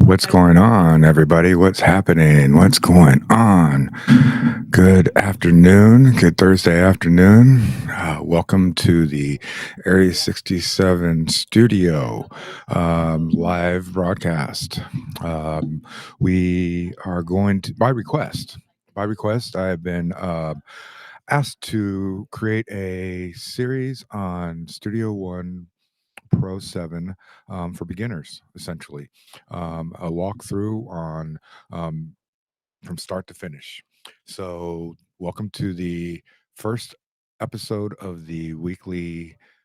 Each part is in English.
What's going on, everybody? What's happening? What's going on? Good afternoon. Good Thursday afternoon. Welcome to the Area 67 studio live broadcast. We are going to, by request, I have been asked to create a series on Studio One Pro 7 for beginners, essentially. A walkthrough on um, from start to finish. So, welcome to the first episode of the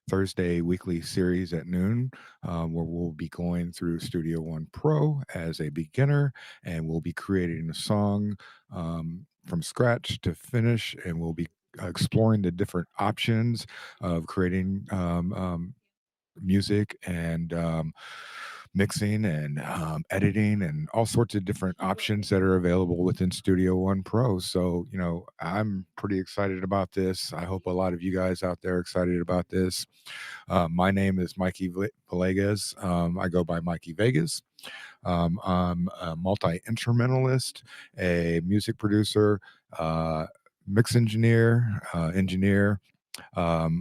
Thursday weekly series at noon, where we'll be going through Studio One Pro as a beginner, and we'll be creating a song from scratch to finish, and we'll be exploring the different options of creating music and mixing and editing and all sorts of different options that are available within Studio One Pro. So, I'm pretty excited about this. I hope a lot of you guys out there are excited about this. My name is Mikey Vegas. I go by Mikey Vegas. I'm a multi-instrumentalist, a music producer, mix engineer,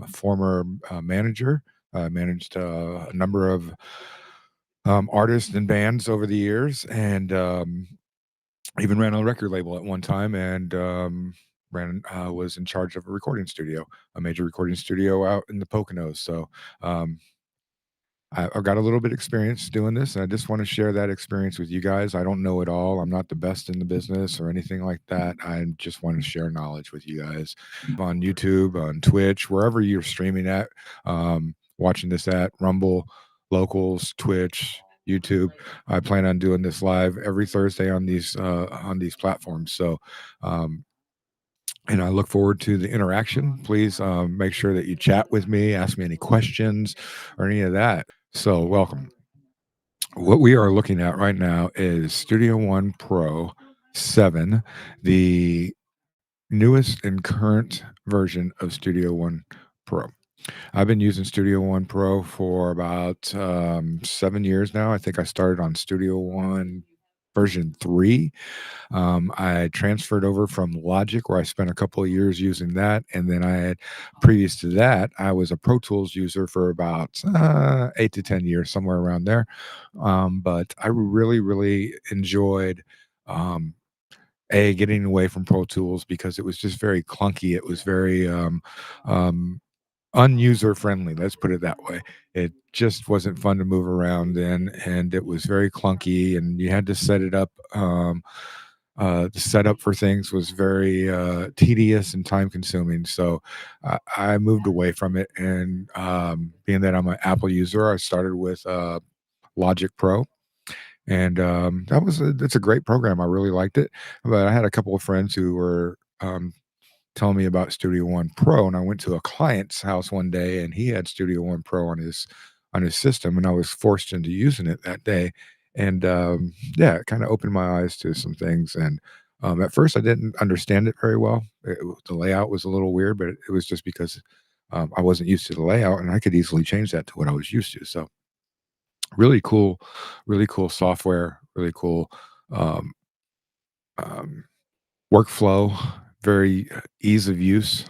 former manager. I managed a number of artists and bands over the years, and even ran a record label at one time, and was in charge of a major recording studio out in the Poconos. So I've got a little bit of experience doing this, and I just want to share that experience with you guys. I don't know it all. I'm not the best in the business or anything like that. I just want to share knowledge with you guys on YouTube, on Twitch, wherever you're streaming at, watching this at Rumble, Locals, Twitch, YouTube. I plan on doing this live every Thursday on these platforms. So, and I look forward to the interaction. Please make sure that you chat with me, ask me any questions or any of that. So, welcome. What we are looking at right now is Studio One Pro 7, the newest and current version of Studio One Pro. I've been using Studio One Pro for about 7 years now. I think I started on Studio One version 3. I transferred over from Logic, where I spent a couple of years using that, and then previous to that, I was a Pro Tools user for about 8 to 10 years, somewhere around there. But I really, really enjoyed getting away from Pro Tools because it was just very clunky. It was very unuser friendly, let's put it that way. It just wasn't fun to move around in, and it was very clunky, and you had to set it up. The setup for things was very tedious and time consuming, so I moved away from it. And being that I'm an Apple user, I started with Logic Pro, and it's a great program. I really liked it, but I had a couple of friends who were telling me about Studio One Pro, and I went to a client's house one day, and he had Studio One Pro on his system, and I was forced into using it that day. And yeah, it kind of opened my eyes to some things. And at first, I didn't understand it very well. The layout was a little weird, but it was just because I wasn't used to the layout, and I could easily change that to what I was used to. So really cool software, really cool um, um, workflow, very ease of use.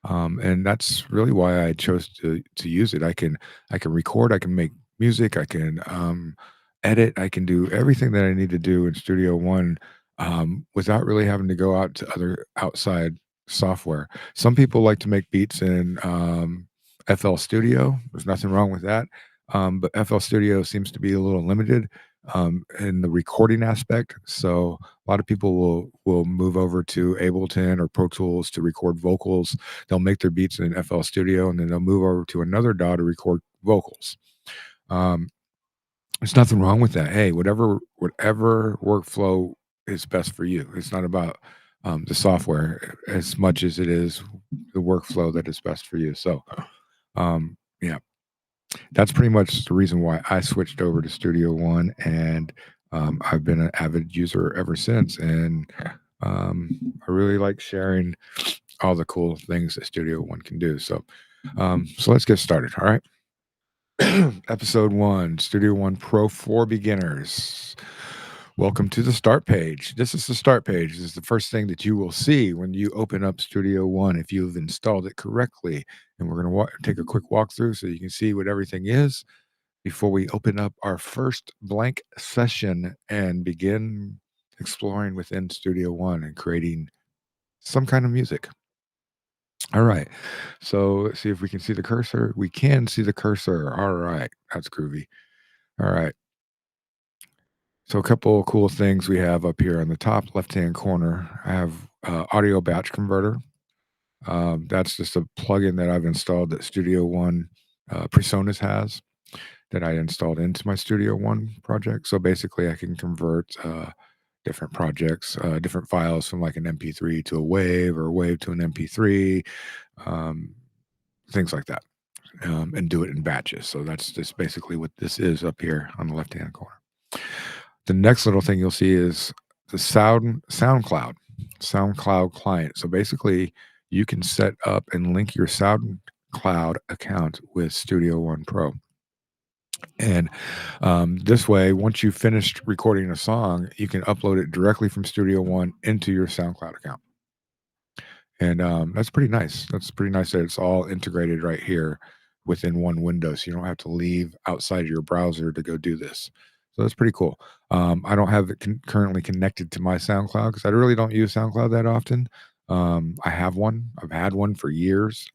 And that's really why I chose to use it. I can record, I can make music, I can edit, I can do everything that I need to do in Studio One without really having to go out to other outside software. Some people like to make beats in FL Studio. There's nothing wrong with that. But FL Studio seems to be a little limited in the recording aspect. So a lot of people will move over to Ableton or Pro Tools to record vocals. They'll make their beats in FL Studio, and then they'll move over to another DAW to record vocals. Um, there's nothing wrong with that. Hey, whatever workflow is best for you. It's not about the software as much as it is the workflow that is best for you. So, yeah, that's pretty much the reason why I switched over to Studio One, and I've been an avid user ever since. And I really like sharing all the cool things that Studio One can do. So, so let's get started. All right. Episode 1, Studio One Pro for beginners. Welcome to the start page. This is the start page. This is the first thing that you will see when you open up Studio One if you've installed it correctly. And we're going to take a quick walkthrough so you can see what everything is before we open up our first blank session and begin exploring within Studio One and creating some kind of music. All right. So let's see if we can see the cursor. We can see the cursor. All right. That's groovy. All right. So a couple of cool things we have up here on the top left-hand corner. I have audio batch converter. That's just a plugin that I've installed that Studio One PreSonus has that I installed into my Studio One project. So basically, I can convert different projects, different files from like an MP3 to a WAV or a WAV to an MP3, um, things like that, and do it in batches. So that's just basically what this is up here on the left-hand corner. The next little thing you'll see is the SoundCloud client. So basically, you can set up and link your SoundCloud account with Studio One Pro. And this way, once you've finished recording a song, you can upload it directly from Studio One into your SoundCloud account. And that's pretty nice. That's pretty nice that it's all integrated right here within one window. So you don't have to leave outside your browser to go do this. So that's pretty cool. I don't have it currently connected to my SoundCloud because I really don't use SoundCloud that often. I have one. I've had one for years,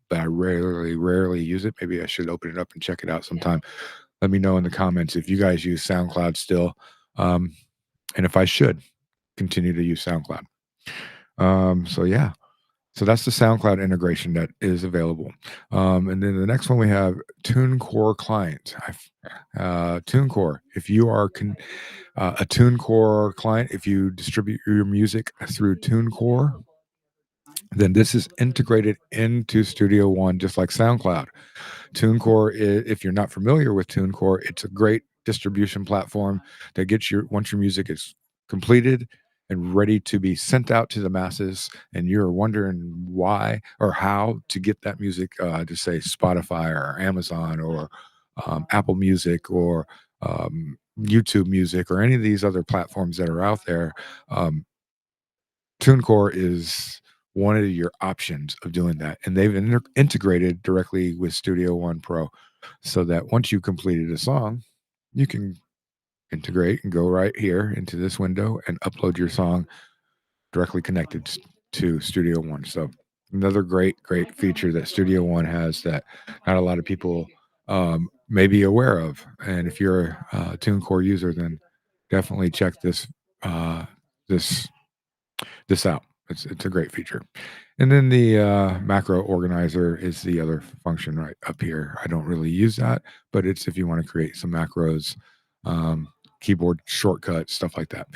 but I rarely use it. Maybe I should open it up and check it out sometime. Let me know in the comments if you guys use SoundCloud still, and if I should continue to use SoundCloud. So yeah. So that's the SoundCloud integration that is available. And then the next one we have TuneCore client. TuneCore. If you are a TuneCore client, if you distribute your music through TuneCore, then this is integrated into Studio One just like SoundCloud. TuneCore, if you're not familiar with TuneCore, it's a great distribution platform that gets once your music is completed and ready to be sent out to the masses, and you're wondering why or how to get that music to say Spotify or Amazon or Apple Music or YouTube Music or any of these other platforms that are out there. TuneCore is one of your options of doing that, and they've integrated directly with Studio One Pro, so that once you've completed a song, you can integrate and go right here into this window and upload your song directly connected to Studio One. So another great feature that Studio One has that not a lot of people may be aware of. And if you're a TuneCore user, then definitely check this this out. It's a great feature. And then the macro organizer is the other function right up here. I don't really use that, but it's if you want to create some macros, keyboard shortcuts, stuff like that.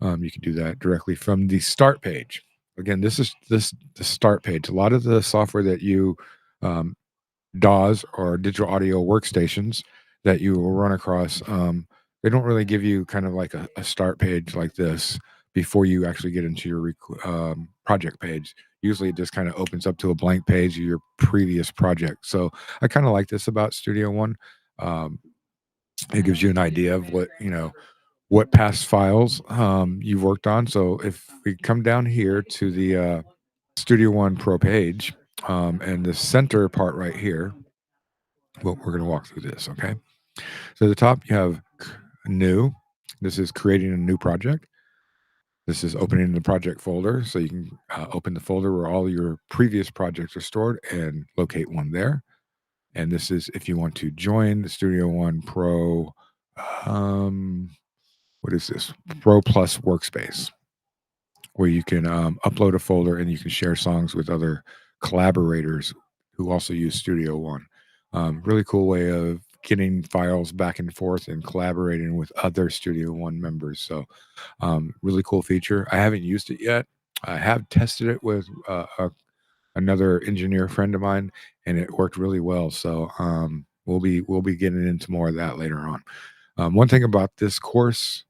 You can do that directly from the start page. Again, this is the start page. A lot of the software that you um, DAWs or digital audio workstations that you will run across, they don't really give you kind of like a start page like this before you actually get into your project page. Usually it just kind of opens up to a blank page of your previous project. So I kind of like this about Studio One. Um, it gives you an idea of what past files you've worked on. So if we come down here to the Studio One Pro page, and the center part right here, well, we're going to walk through this, okay? So at the top, you have new. This is creating a new project. This is opening the project folder. So you can open the folder where all your previous projects are stored and locate one there. And this is if you want to join the Studio One Pro, what is this? Pro Plus workspace, where you can upload a folder and you can share songs with other collaborators who also use Studio One. Really cool way of getting files back and forth and collaborating with other Studio One members. So, really cool feature. I haven't used it yet. I have tested it with another engineer friend of mine, and it worked really well. So, we'll be getting into more of that later on. One thing about this course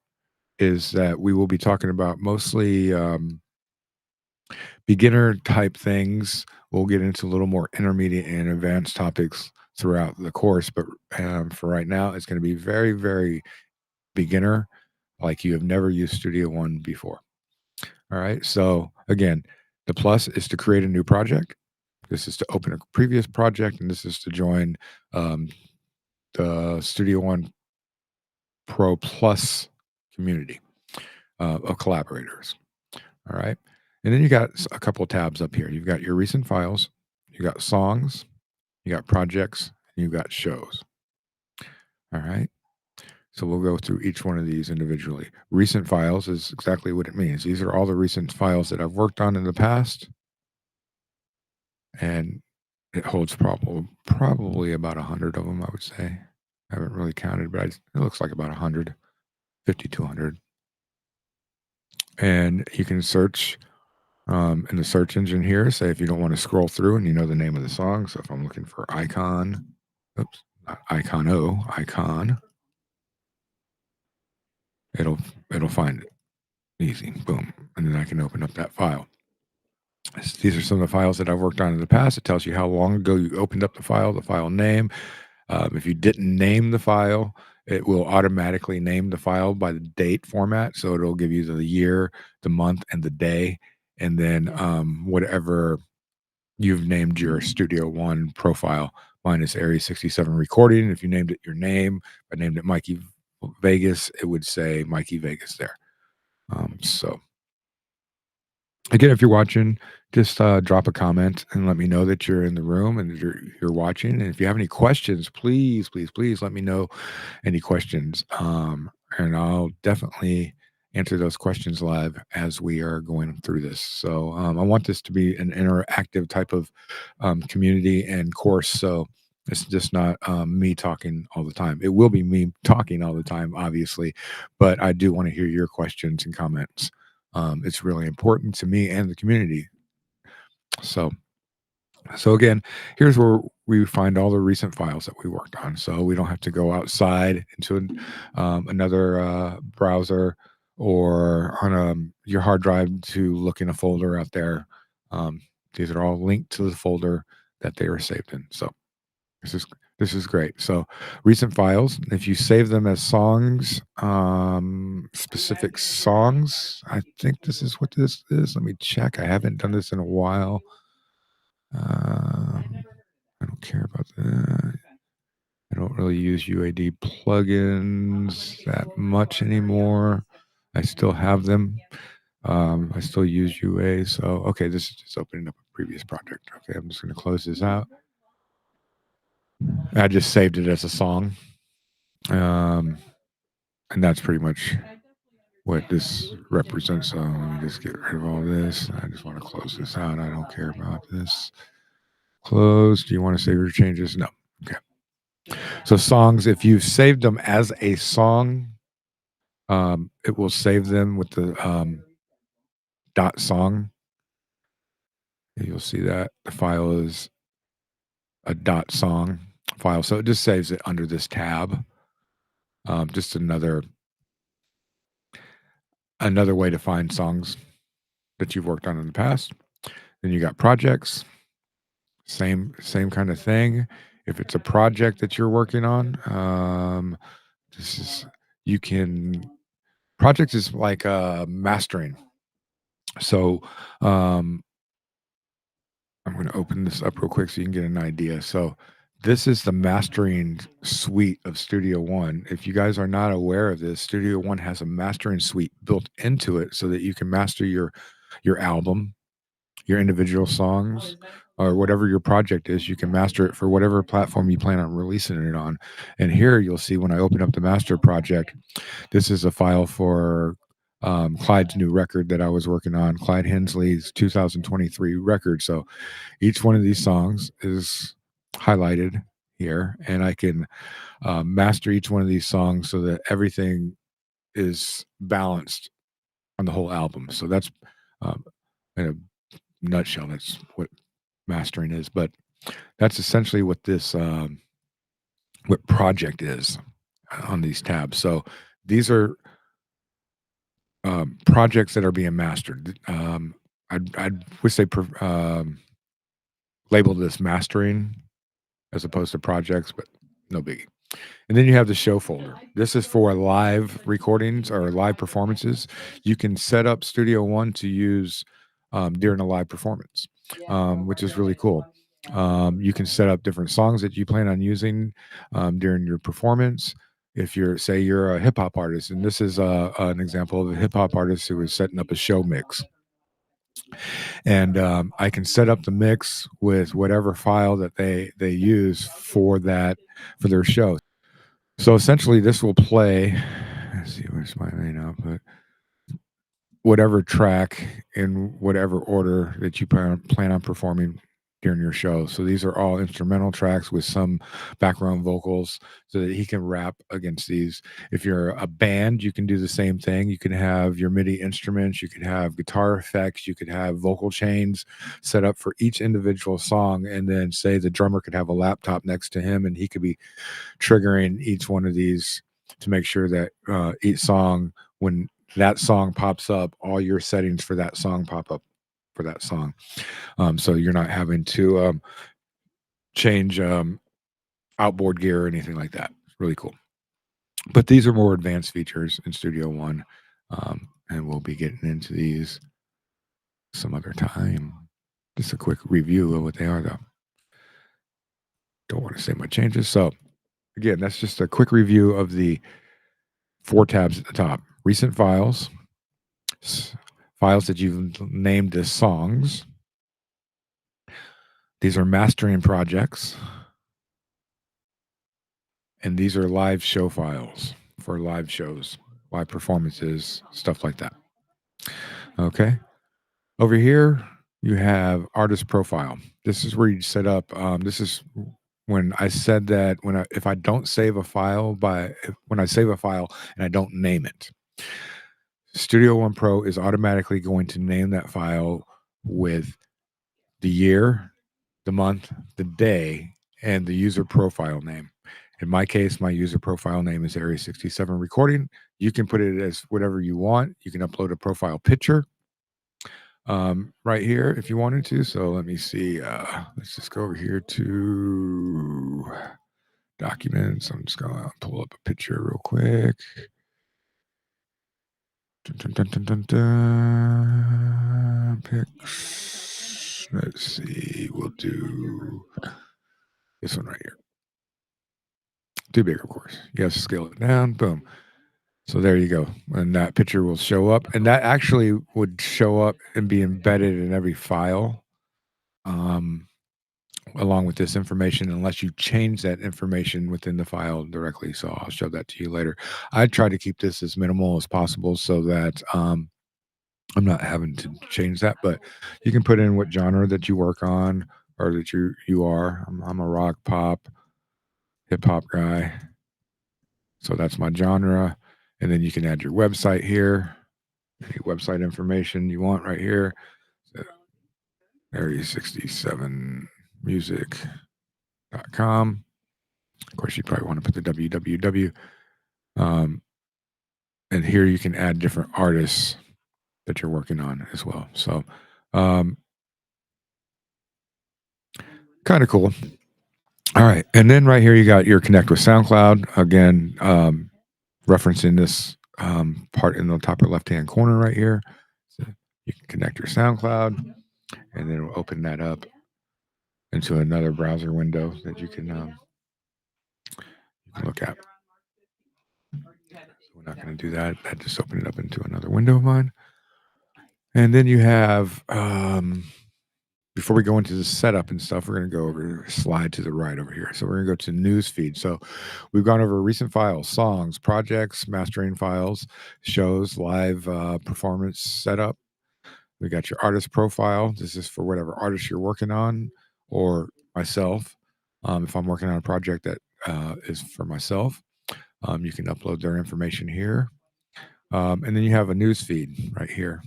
is that we will be talking about mostly beginner type things. We'll get into a little more intermediate and advanced topics throughout the course, but for right now, it's going to be very, very beginner, like you have never used Studio One before. All right. So again, the plus is to create a new project. This is to open a previous project, and this is to join um, the Studio One Pro Plus community of collaborators. All right. And then you got a couple tabs up here. You've got your recent files, you got songs, you got projects, and you got shows. All right. So we'll go through each one of these individually. Recent files is exactly what it means. These are all the recent files that I've worked on in the past. And it holds probably about 100 of them, I would say. I haven't really counted, but it looks like about 100, 50 to 100. And you can search in the search engine here. Say if you don't want to scroll through and you know the name of the song. So if I'm looking for icon, oops, not icon, it'll find it easy. Boom, and then I can open up that file. These are some of the files that I've worked on in the past. It tells you how long ago you opened up the file name. If you didn't name the file, it will automatically name the file by the date format. So it'll give you the year, the month, and the day. And then whatever you've named your Studio One profile. Mine is Area 67 Recording. If you named it your name, I named it Mikey Vegas, it would say Mikey Vegas there. So again, if you're watching, just drop a comment and let me know that you're in the room and you're watching. And if you have any questions, please let me know any questions. And I'll definitely answer those questions live as we are going through this. So I want this to be an interactive type of community and course. So it's just not me talking all the time. It will be me talking all the time, obviously, but I do want to hear your questions and comments. It's really important to me and the community. So again, here's where we find all the recent files that we worked on. So we don't have to go outside into another browser or on your hard drive to look in a folder out there. These are all linked to the folder that they are saved in. So this is great. So recent files, if you save them as songs, specific songs, I think this is what this is. Let me check. I haven't done this in a while. I don't care about that. I don't really use UAD plugins that much anymore. I still have them. I still use UA. So, okay, this is just opening up a previous project. Okay, I'm just going to close this out. I just saved it as a song. And that's pretty much what this represents. So let me just get rid of all this. I just want to close this out. I don't care about this. Close. Do you want to save your changes? No. Okay. So songs, if you've saved them as a song, it will save them with the dot song. And you'll see that the file is a dot song file. So it just saves it under this tab. Just another way to find songs that you've worked on in the past. Then you got projects. Same kind of thing. If it's a project that you're working on, this is project is like mastering. So I'm going to open this up real quick so you can get an idea. So this is the mastering suite of Studio One. If you guys are not aware of this, Studio One has a mastering suite built into it so that you can master your album, your individual songs, or whatever your project is. You can master it for whatever platform you plan on releasing it on. And here you'll see when I open up the master project, this is a file for Clyde's new record that I was working on, Clyde Hensley's 2023 record. So each one of these songs is highlighted here, and I can master each one of these songs so that everything is balanced on the whole album. So that's in a nutshell, that's what mastering is. But that's essentially what this what project is on these tabs. So these are projects that are being mastered. I would say label this mastering as opposed to projects, but no biggie. And then you have the show folder. This is for live recordings or live performances. You can set up Studio One to use during a live performance, which is really cool. You can set up different songs that you plan on using during your performance. If you're, say, you're a hip hop artist, and this is an example of a hip hop artist who is setting up a show mix, and I can set up the mix with whatever file that they use for their show. So essentially, this will play. Let's see, where's my main output? Whatever track in whatever order that you plan on performing during your show. So these are all instrumental tracks with some background vocals so that he can rap against these. If you're a band, you can do the same thing. You can have your MIDI instruments, you could have guitar effects, you could have vocal chains set up for each individual song. And then, say, the drummer could have a laptop next to him and he could be triggering each one of these to make sure that each song, when that song pops up, all your settings for that song pop up for that song. So you're not having to change outboard gear or anything like that. It's really cool. But these are more advanced features in Studio One, and we'll be getting into these some other time. Just a quick review of what they are, though. Don't want to say my changes. So again, that's just a quick review of the 4 tabs at the top. Recent files, files that you've named as songs. These are mastering projects. And these are live show files for live shows, live performances, stuff like that. Okay. Over here, you have artist profile. This is where you set up. This is when I said that if I don't save a file when I save a file and I don't name it, Studio One Pro is automatically going to name that file with the year, the month, the day, and the user profile name. In my case, my user profile name is Area 67 Recording. You can put it as whatever you want. You can upload a profile picture right here if you wanted to. So let me see. Let's just go over here to documents. I'm just going to pull up a picture real quick. Dun, dun, dun, dun, dun. Pics. Let's see. We'll do this one right here. Too big, of course. You have to scale it down. Boom. So there you go. And that picture will show up. And that actually would show up and be embedded in every file along with this information, unless you change that information within the file directly. So I'll show that to you later. I try to keep this as minimal as possible so that I'm not having to change that. But you can put in what genre that you work on or that you are. I'm a rock, pop, hip hop guy. So that's my genre. And then you can add your website here, any website information you want right here. So, Area 67 music.com. Of course, you probably want to put the www. And here you can add different artists that you're working on as well. So kind of cool. All right. And then right here, you got your connect with SoundCloud. Again, referencing this part in the top left-hand corner right here. So you can connect your SoundCloud, and then it'll open that up into another browser window that you can look at. So we're not going to do that. I just open it up into another window of mine. And then you have, before we go into the setup and stuff, we're going to go over, slide to the right over here. So we're going to go to news feed. So we've gone over recent files, songs, projects, mastering files, shows, live performance setup. We got your artist profile. This is for whatever artist you're working on, or myself. If I'm working on a project that is for myself, you can upload their information here. And then you have a news feed right here.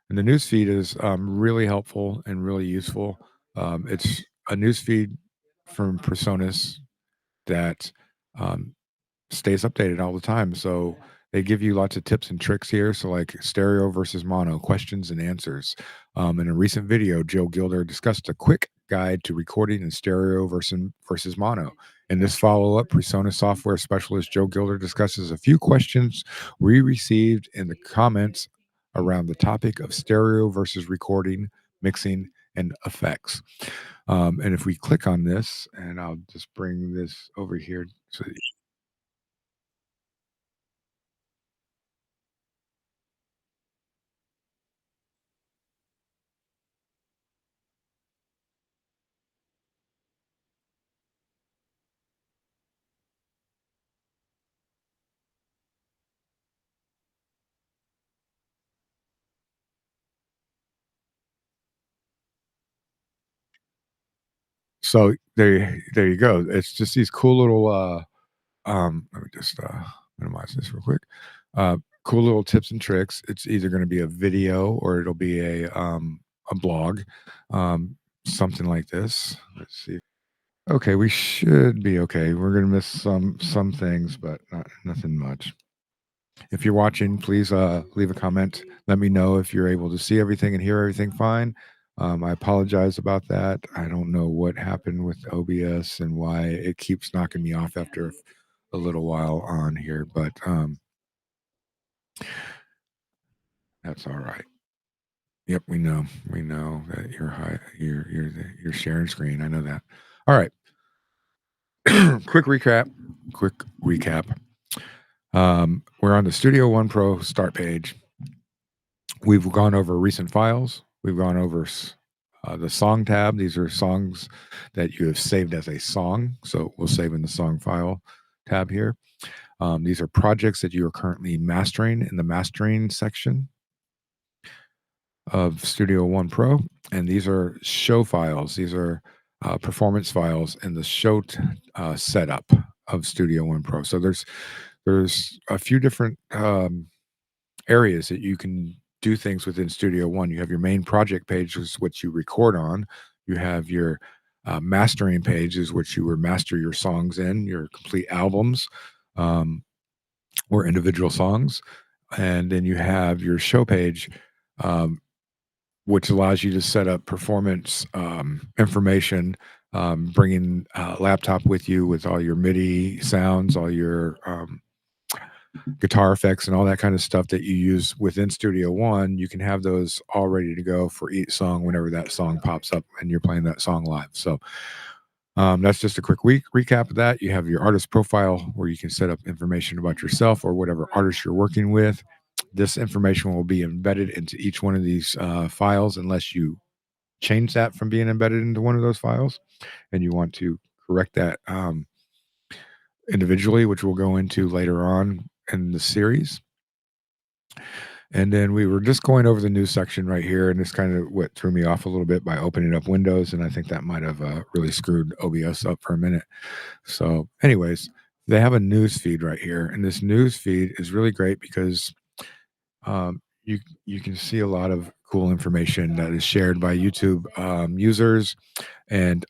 And the news feed is really helpful and really useful. It's a news feed from PreSonus that stays updated all the time. So they give you lots of tips and tricks here. So like stereo versus mono, questions and answers. In a recent video, Joe Gilder discussed a quick guide to recording in stereo versus mono. In this follow up, PreSonus software specialist Joe Gilder discusses a few questions we received in the comments around the topic of stereo versus recording, mixing, and effects. And if we click on this, and I'll just bring this over here. So there you go. It's just these cool little let me just minimize this real quick. Cool little tips and tricks. It's either going to be a video or it'll be a blog, something like this. Let's see. Okay, we should be okay. We're gonna miss some things, but nothing much. If you're watching, please leave a comment. Let me know if you're able to see everything and hear everything fine. I apologize about that. I don't know what happened with OBS and why it keeps knocking me off after a little while on here, but that's all right. Yep, we know that you're high. You're sharing screen. I know that. All right. Quick recap. Quick recap. We're on the Studio One Pro start page. We've gone over recent files. We've gone over the song tab. These are songs that you have saved as a song. So we'll save in the song file tab here. These are projects that you are currently mastering in the mastering section of Studio One Pro. And these are show files. These are performance files in the show setup of Studio One Pro. So there's a few different areas that you can do things within Studio One. You have your main project page, is what you record on. You have your mastering page, is what you would master your songs in, your complete albums, or individual songs. And then you have your show page, which allows you to set up performance information, bringing a laptop with you with all your MIDI sounds, all your guitar effects and all that kind of stuff that you use within Studio One. You can have those all ready to go for each song whenever that song pops up and you're playing that song live. So that's just a quick recap of that. You have your artist profile where you can set up information about yourself or whatever artist you're working with. This information will be embedded into each one of these files unless you change that from being embedded into one of those files and you want to correct that individually, which we'll go into later on in the series. And then we were just going over the news section right here, and this kind of what threw me off a little bit by opening up Windows, and I think that might have really screwed OBS up for a minute. So anyways, they have a news feed right here, and this news feed is really great because you can see a lot of cool information that is shared by YouTube users and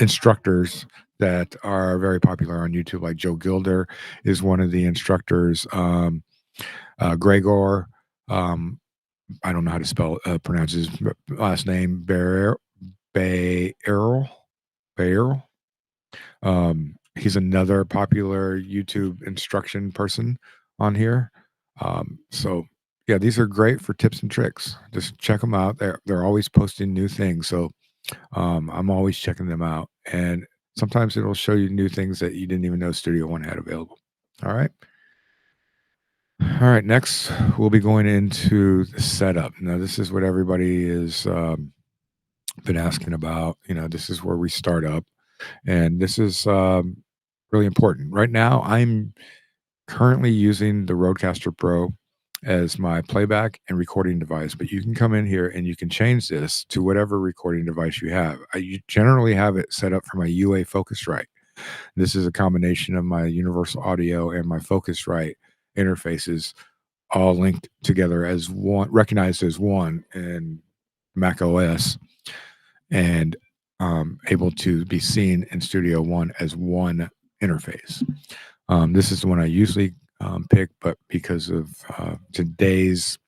instructors that are very popular on YouTube, like Joe Gilder is one of the instructors. Gregor, I don't know how to pronounce his last name, Baerl. He's another popular YouTube instruction person on here. So yeah, these are great for tips and tricks. Just check them out. They're always posting new things. So I'm always checking them out. And sometimes it'll show you new things that you didn't even know Studio One had available. All right. All right. Next, we'll be going into the setup. Now, this is what everybody has been asking about. This is where we start up. And this is really important. Right now, I'm currently using the Rodecaster Pro as my playback and recording device, but you can come in here and you can change this to whatever recording device you have. I generally have it set up for my UA Focusrite. This is a combination of my Universal Audio and my Focusrite interfaces all linked together as one, recognized as one in Mac OS, and able to be seen in Studio One as one interface. This is the one I usually pick, but because of today's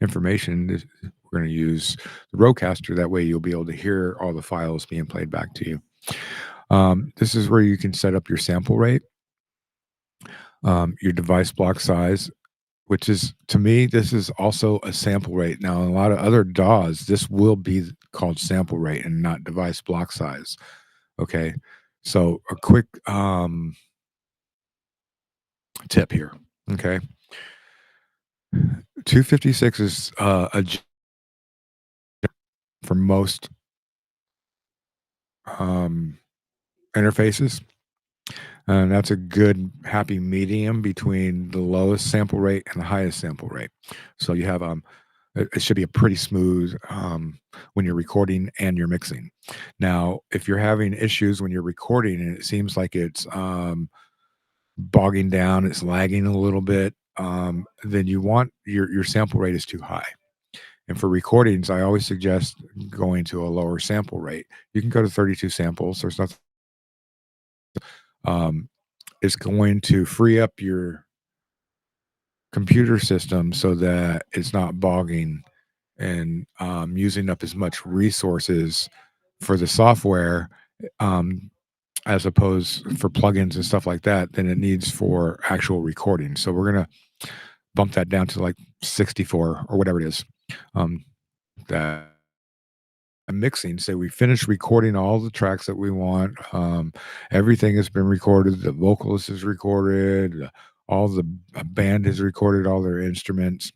information, we're going to use the Rodecaster. That way you'll be able to hear all the files being played back to you. This is where you can set up your sample rate, your device block size, which is, to me, this is also a sample rate. Now, in a lot of other DAWs, this will be called sample rate and not device block size. Okay. So a quick tip here. Okay. 256 is for most interfaces. And that's a good happy medium between the lowest sample rate and the highest sample rate. So you have it should be a pretty smooth when you're recording and you're mixing. Now, if you're having issues when you're recording and it seems like it's bogging down, it's lagging a little bit, then you want your sample rate is too high. And for recordings, I always suggest going to a lower sample rate. You can go to 32 samples. There's nothing. It's going to free up your computer system so that it's not bogging and using up as much resources for the software as opposed for plugins and stuff like that than it needs for actual recording. So we're going to bump that down to like 64 or whatever it is. That mixing, say we finished recording all the tracks that we want, everything has been recorded, the vocalist is recorded, all the band has recorded all their instruments,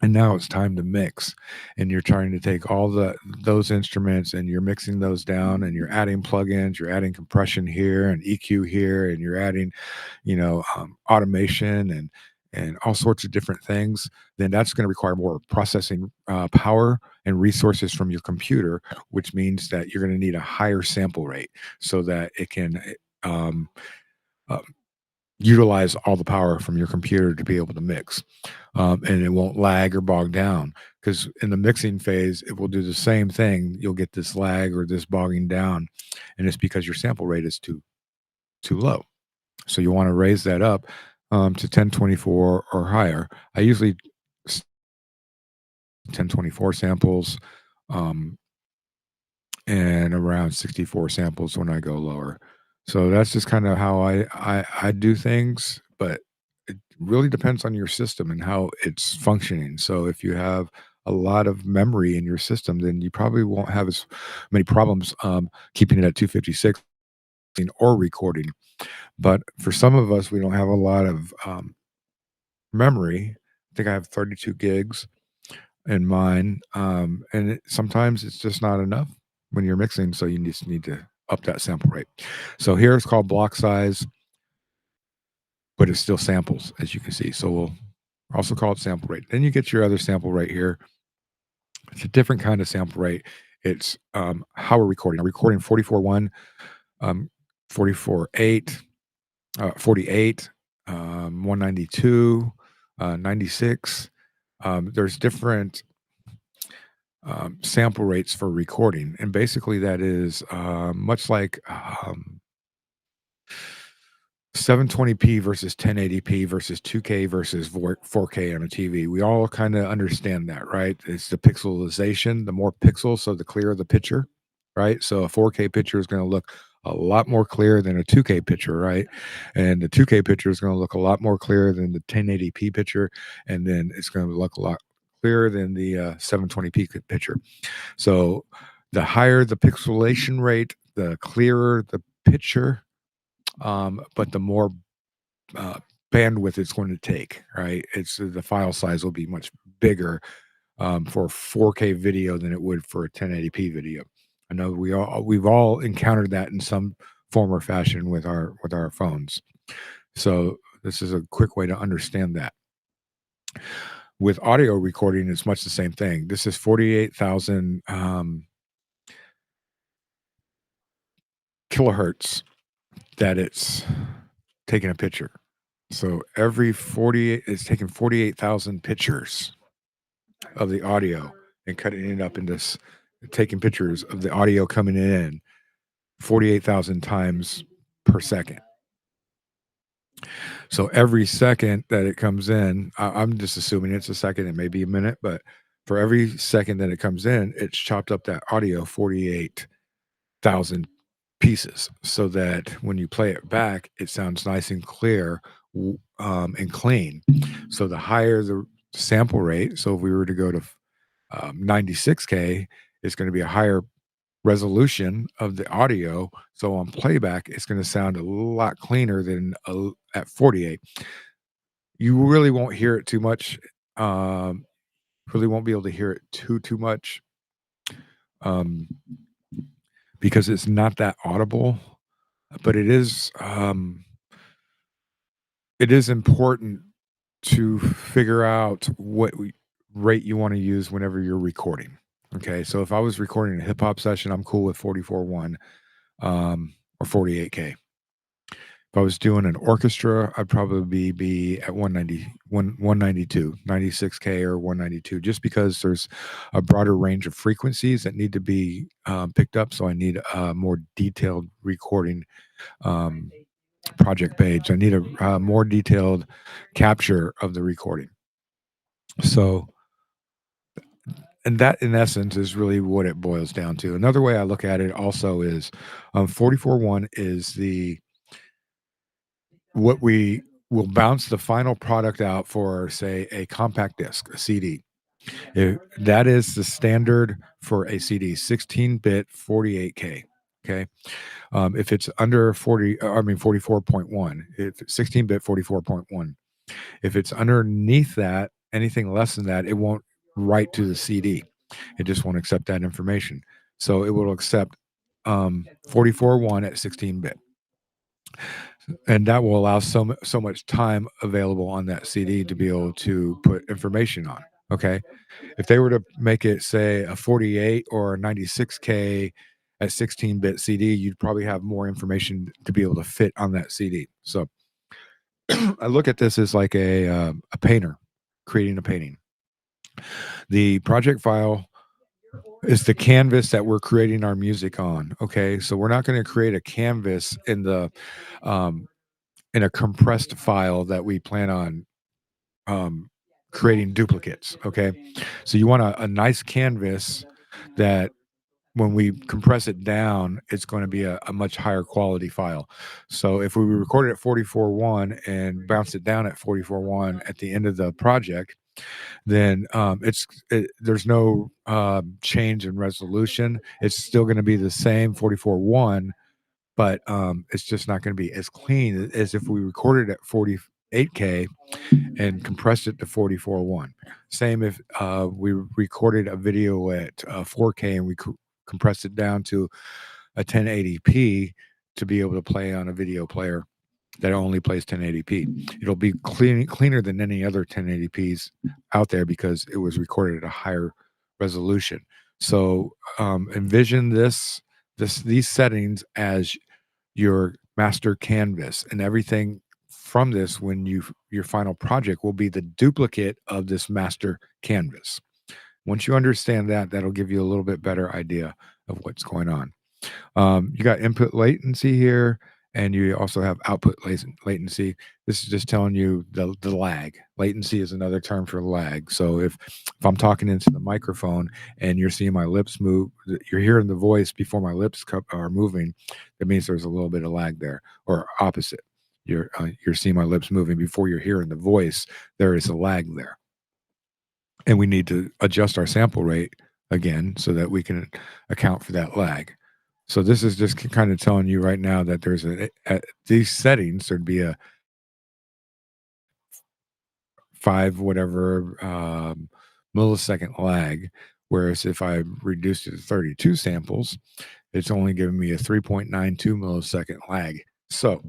and now it's time to mix. And you're trying to take all those instruments and you're mixing those down, and you're adding plugins, you're adding compression here and EQ here, and you're adding automation and all sorts of different things. Then that's going to require more processing power and resources from your computer, which means that you're going to need a higher sample rate so that it can utilize all the power from your computer to be able to mix. And it won't lag or bog down, because in the mixing phase, it will do the same thing. You'll get this lag or this bogging down, and it's because your sample rate is too low. So you want to raise that up to 1024 or higher. I usually 1024 samples and around 64 samples when I go lower. So that's just kind of how I do things, but it really depends on your system and how it's functioning. So if you have a lot of memory in your system, then you probably won't have as many problems keeping it at 256 or recording. But for some of us, we don't have a lot of memory. I think I have 32 gigs in mine, and sometimes it's just not enough when you're mixing, so you just need to up that sample rate. So here it's called block size, but it's still samples, as you can see. So we'll also call it sample rate. Then you get your other sample rate here. It's a different kind of sample rate. It's how we're recording. I'm recording 44.1, 44.8, 48, 192, 96. There's different sample rates for recording, and basically that is much like 720p versus 1080p versus 2K versus 4K on a TV. We all kind of understand that, right? It's the pixelization. The more pixels, so the clearer the picture, right? So a 4K picture is going to look a lot more clear than a 2K picture, right? And the 2K picture is going to look a lot more clear than the 1080p picture, and then it's going to look a lot clearer than the 720p picture. So the higher the pixelation rate, the clearer the picture, but the more bandwidth it's going to take, right? It's the file size will be much bigger for 4K video than it would for a 1080p video. I know we've all encountered that in some form or fashion with our phones. So this is a quick way to understand that. With audio recording, it's much the same thing. This is 48,000 kilohertz that it's taking a picture. So every 48, it's taking 48,000 pictures of the audio and cutting it up into taking pictures of the audio coming in 48,000 times per second. So every second that it comes in, I'm just assuming it's a second, it may be a minute, but For every second that it comes in, it's chopped up that audio 48,000 pieces so that when you play it back, it sounds nice and clear and clean. So the higher the sample rate, so if we were to go to 96K, it's going to be a higher resolution of the audio. So on playback, it's going to sound a lot cleaner than at 48. You really won't hear it too much. Um, really won't be able to hear it too much um, because it's not that audible. But it is important to figure out what rate you want to use whenever you're recording. Okay, so if I was recording a hip hop session, I'm cool with 44.1 or 48K. If I was doing an orchestra, I'd probably be at 192, 96K or 192, just because there's a broader range of frequencies that need to be picked up. So I need a more detailed recording um, project page. I need a more detailed capture of the recording. So, and that in essence is really what it boils down to. Another way I look at it also is 44.1 is what we will bounce the final product out for, say, a compact disc, a CD. That is the standard for a CD, 16-bit, 48K. Okay. If it's under 44.1, if it's 16-bit, 44.1. If it's underneath that, anything less than that, it won't write to the CD. It just won't accept that information. So it will accept 44.1 at 16-bit. And that will allow so much time available on that CD to be able to put information on. Okay. If they were to make it, say, a 48 or a 96K at 16-bit CD, you'd probably have more information to be able to fit on that CD. So I look at this as like a painter creating a painting. The project file is the canvas that we're creating our music on. Okay. So we're not going to create a canvas um, in a compressed file that we plan on creating duplicates. Okay. So you want a nice canvas that when we compress it down, it's going to be a much higher quality file. So if we record it at 44.1 and bounce it down at 44.1 at the end of the project, then there's no change in resolution. It's still going to be the same 44.1, but it's just not going to be as clean as if we recorded at 48K and compressed it to 44.1. Same if we recorded a video at 4K and we compressed it down to a 1080p to be able to play on a video player that only plays 1080p. It'll be cleaner than any other 1080ps out there because it was recorded at a higher resolution. So envision these settings as your master canvas, and everything from this when your final project will be the duplicate of this master canvas. Once you understand that, that'll give you a little bit better idea of what's going on. You got input latency here, and you also have output latency. This is just telling you the lag. Latency is another term for lag. So if I'm talking into the microphone and you're seeing my lips move, you're hearing the voice before my lips are moving, that means there's a little bit of lag there. Or opposite, you're seeing my lips moving before you're hearing the voice. There is a lag there, and we need to adjust our sample rate again so that we can account for that lag. So this is just kind of telling you right now that there's at these settings, there'd be a 5 whatever millisecond lag. Whereas if I reduced it to 32 samples, it's only giving me a 3.92 millisecond lag. So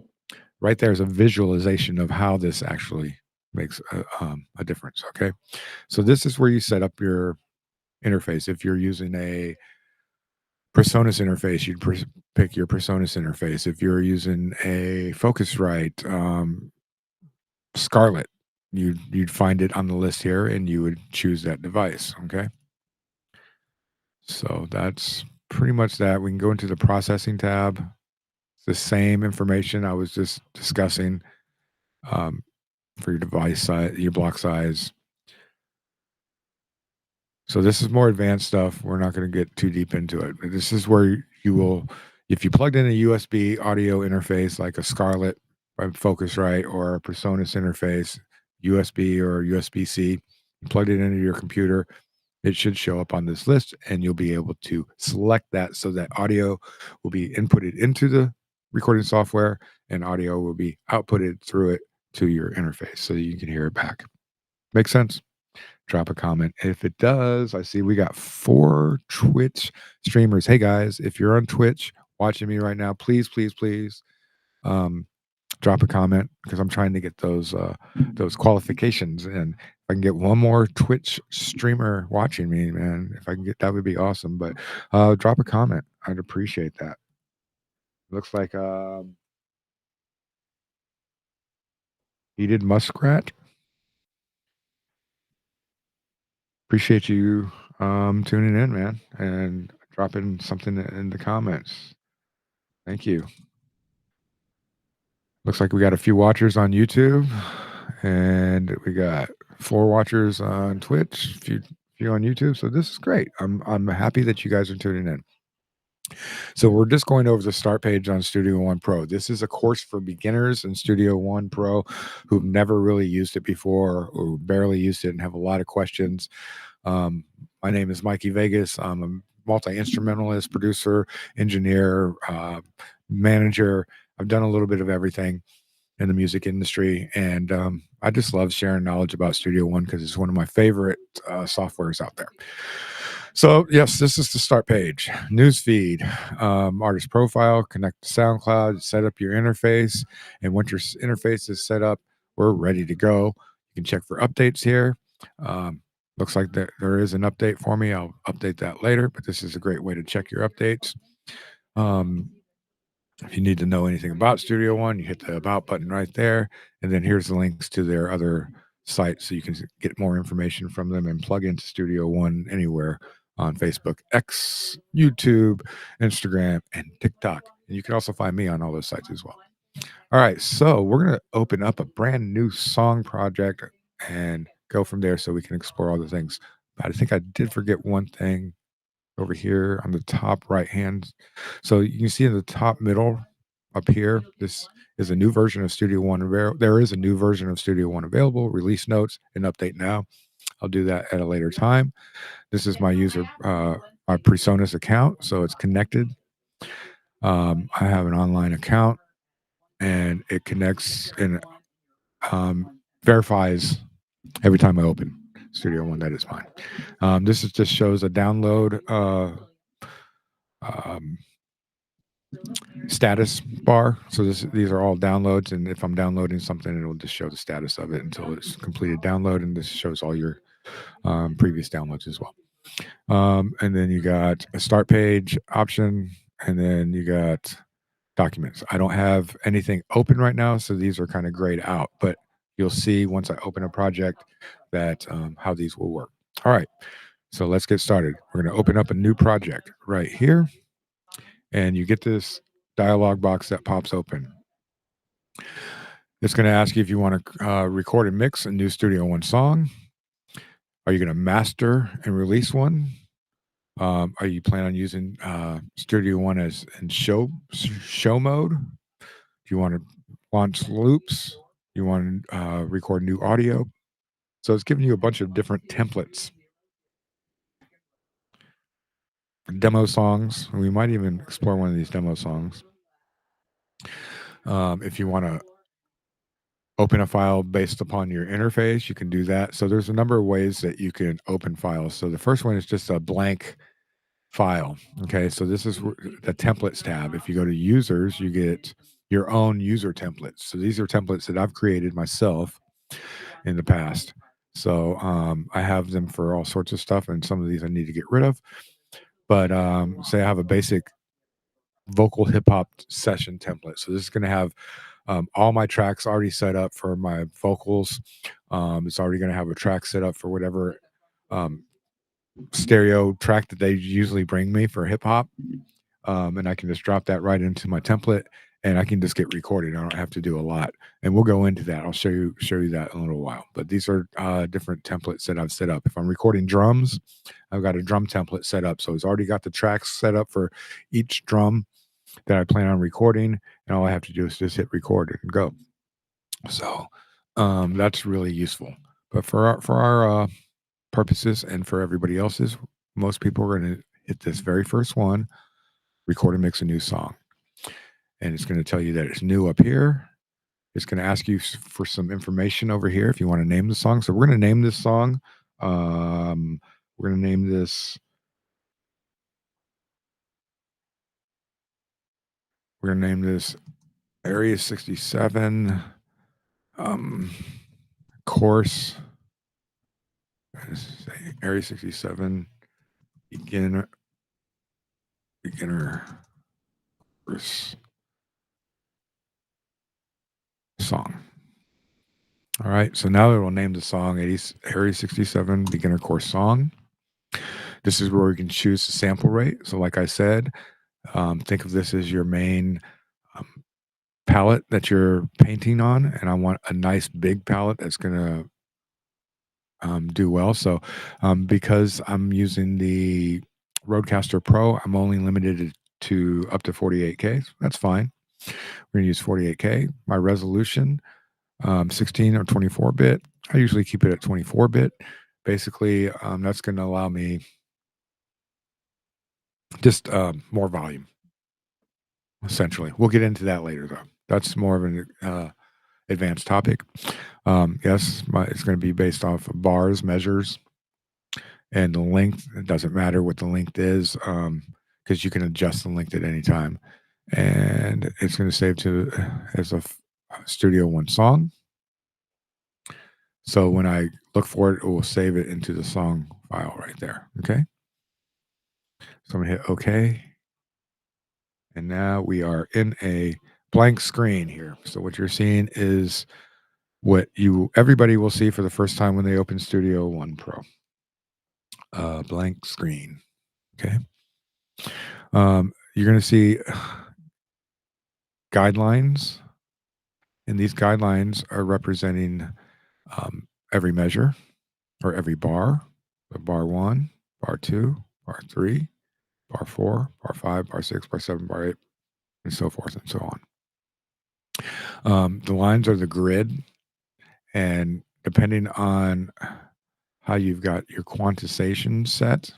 right there's a visualization of how this actually makes a difference. Okay. So this is where you set up your interface. If you're using a PreSonus interface, you'd pick your PreSonus interface. If you're using a Focusrite Scarlett, you'd find it on the list here, and you would choose that device. Okay, so that's pretty much that. We can go into the processing tab. It's the same information I was just discussing for your device size, your block size. So this is more advanced stuff. We're not going to get too deep into it. But this is where you will, if you plugged in a USB audio interface like a Scarlett by Focusrite or a PreSonus interface, USB or USB-C, plugged it into your computer, it should show up on this list, and you'll be able to select that so that audio will be inputted into the recording software and audio will be outputted through it to your interface so that you can hear it back. Make sense? Drop a comment if it does. I see we got 4 Twitch streamers. Hey guys, if you're on Twitch watching me right now, please, please, please, um, drop a comment because I'm trying to get those qualifications. And if I can get one more Twitch streamer watching me, man, if I can get that would be awesome. But drop a comment. I'd appreciate that. Looks like he did Muskrat. Appreciate you tuning in, man, and dropping something in the comments. Thank you. Looks like we got a few watchers on YouTube, and we got 4 watchers on Twitch, few on YouTube. So this is great. I'm happy that you guys are tuning in. So we're just going over the start page on Studio One Pro. This is a course for beginners in Studio One Pro who've never really used it before or barely used it and have a lot of questions. My name is Mikey Vegas. I'm a multi-instrumentalist, producer, engineer, manager. I've done a little bit of everything in the music industry, and I just love sharing knowledge about Studio One because it's one of my favorite softwares out there. So yes, this is the start page. Newsfeed, artist profile, connect to SoundCloud, set up your interface, and once your interface is set up, we're ready to go. You can check for updates here. Looks like there is an update for me. I'll update that later, but this is a great way to check your updates. If you need to know anything about Studio One, you hit the About button right there. And then here's the links to their other sites so you can get more information from them and plug into Studio One anywhere on Facebook, X, YouTube, Instagram, and TikTok. And you can also find me on all those sites as well. All right, so we're going to open up a brand new song project and go from there so we can explore all the things. But I think I did forget one thing over here on the top right hand. So you can see in the top middle up here, this is a new version of Studio One. There is a new version of Studio One available, release notes and update now. I'll do that at a later time. This is my my PreSonus account. So it's connected. I have an online account and it connects and verifies every time I open Studio One that is mine. This is just shows a download um, status bar. So these are all downloads, and if I'm downloading something, it'll just show the status of it until it's completed download, and this shows all your previous downloads as well. And then you got a start page option, and then you got documents. I don't have anything open right now, so these are kind of grayed out, but you'll see once I open a project that how these will work. All right, so let's get started. We're going to open up a new project right here, and you get this dialog box that pops open. It's going to ask you if you want to record and mix a new Studio One song. Are you going to master and release one? Are you planning on using Studio One as in show mode? Do you want to launch loops? You want to record new audio? So it's giving you a bunch of different templates. Demo songs. We might even explore one of these demo songs. If you want to open a file based upon your interface, you can do that. So there's a number of ways that you can open files. So the first one is just a blank file. Okay, so this is the templates tab. If you go to users, you get your own user templates. So these are templates that I've created myself in the past. So I have them for all sorts of stuff, and some of these I need to get rid of. But say I have a basic vocal hip hop session template. So this is going to have all my tracks already set up for my vocals. It's already going to have a track set up for whatever stereo track that they usually bring me for hip hop. And I can just drop that right into my template and I can just get recorded. I don't have to do a lot, and we'll go into that. I'll show you that in a little while. But these are different templates that I've set up. If I'm recording drums, I've got a drum template set up, so it's already got the tracks set up for each drum that I plan on recording, and all I have to do is just hit record and go. So that's really useful. But for our purposes and for everybody else's, most people are going to hit this very first one, record and mix a new song. And it's going to tell you that it's new up here. It's going to ask you for some information over here if you want to name the song. So we're going to name this song. We're going to name this. We're going to name this Area 67 course. Area 67 beginner course song. All right, so now it will name the song Area 67 beginner course song. This is where we can choose the sample rate. So like I said, think of this as your main palette that you're painting on, and I want a nice big palette that's going to do well. So because I'm using the Rodecaster Pro, I'm only limited to up to 48K. So that's fine. We're going to use 48K. My resolution, 16 or 24-bit. I usually keep it at 24-bit. Basically, that's going to allow me just more volume, essentially. We'll get into that later, though. That's more of an advanced topic. Yes, it's going to be based off of bars, measures, and the length. It doesn't matter what the length is because you can adjust the length at any time. And it's going to save to as a Studio One song. So when I look for it, it will save it into the song file right there. Okay. So I'm going to hit OK. And now we are in a blank screen here. So what you're seeing is what everybody will see for the first time when they open Studio One Pro. Blank screen. Okay. You're going to see guidelines, and these guidelines are representing every measure or every bar. Bar 1, bar 2, bar 3, bar 4, bar 5, bar 6, bar 7, bar 8, and so forth and so on. The lines are the grid, and depending on how you've got your quantization set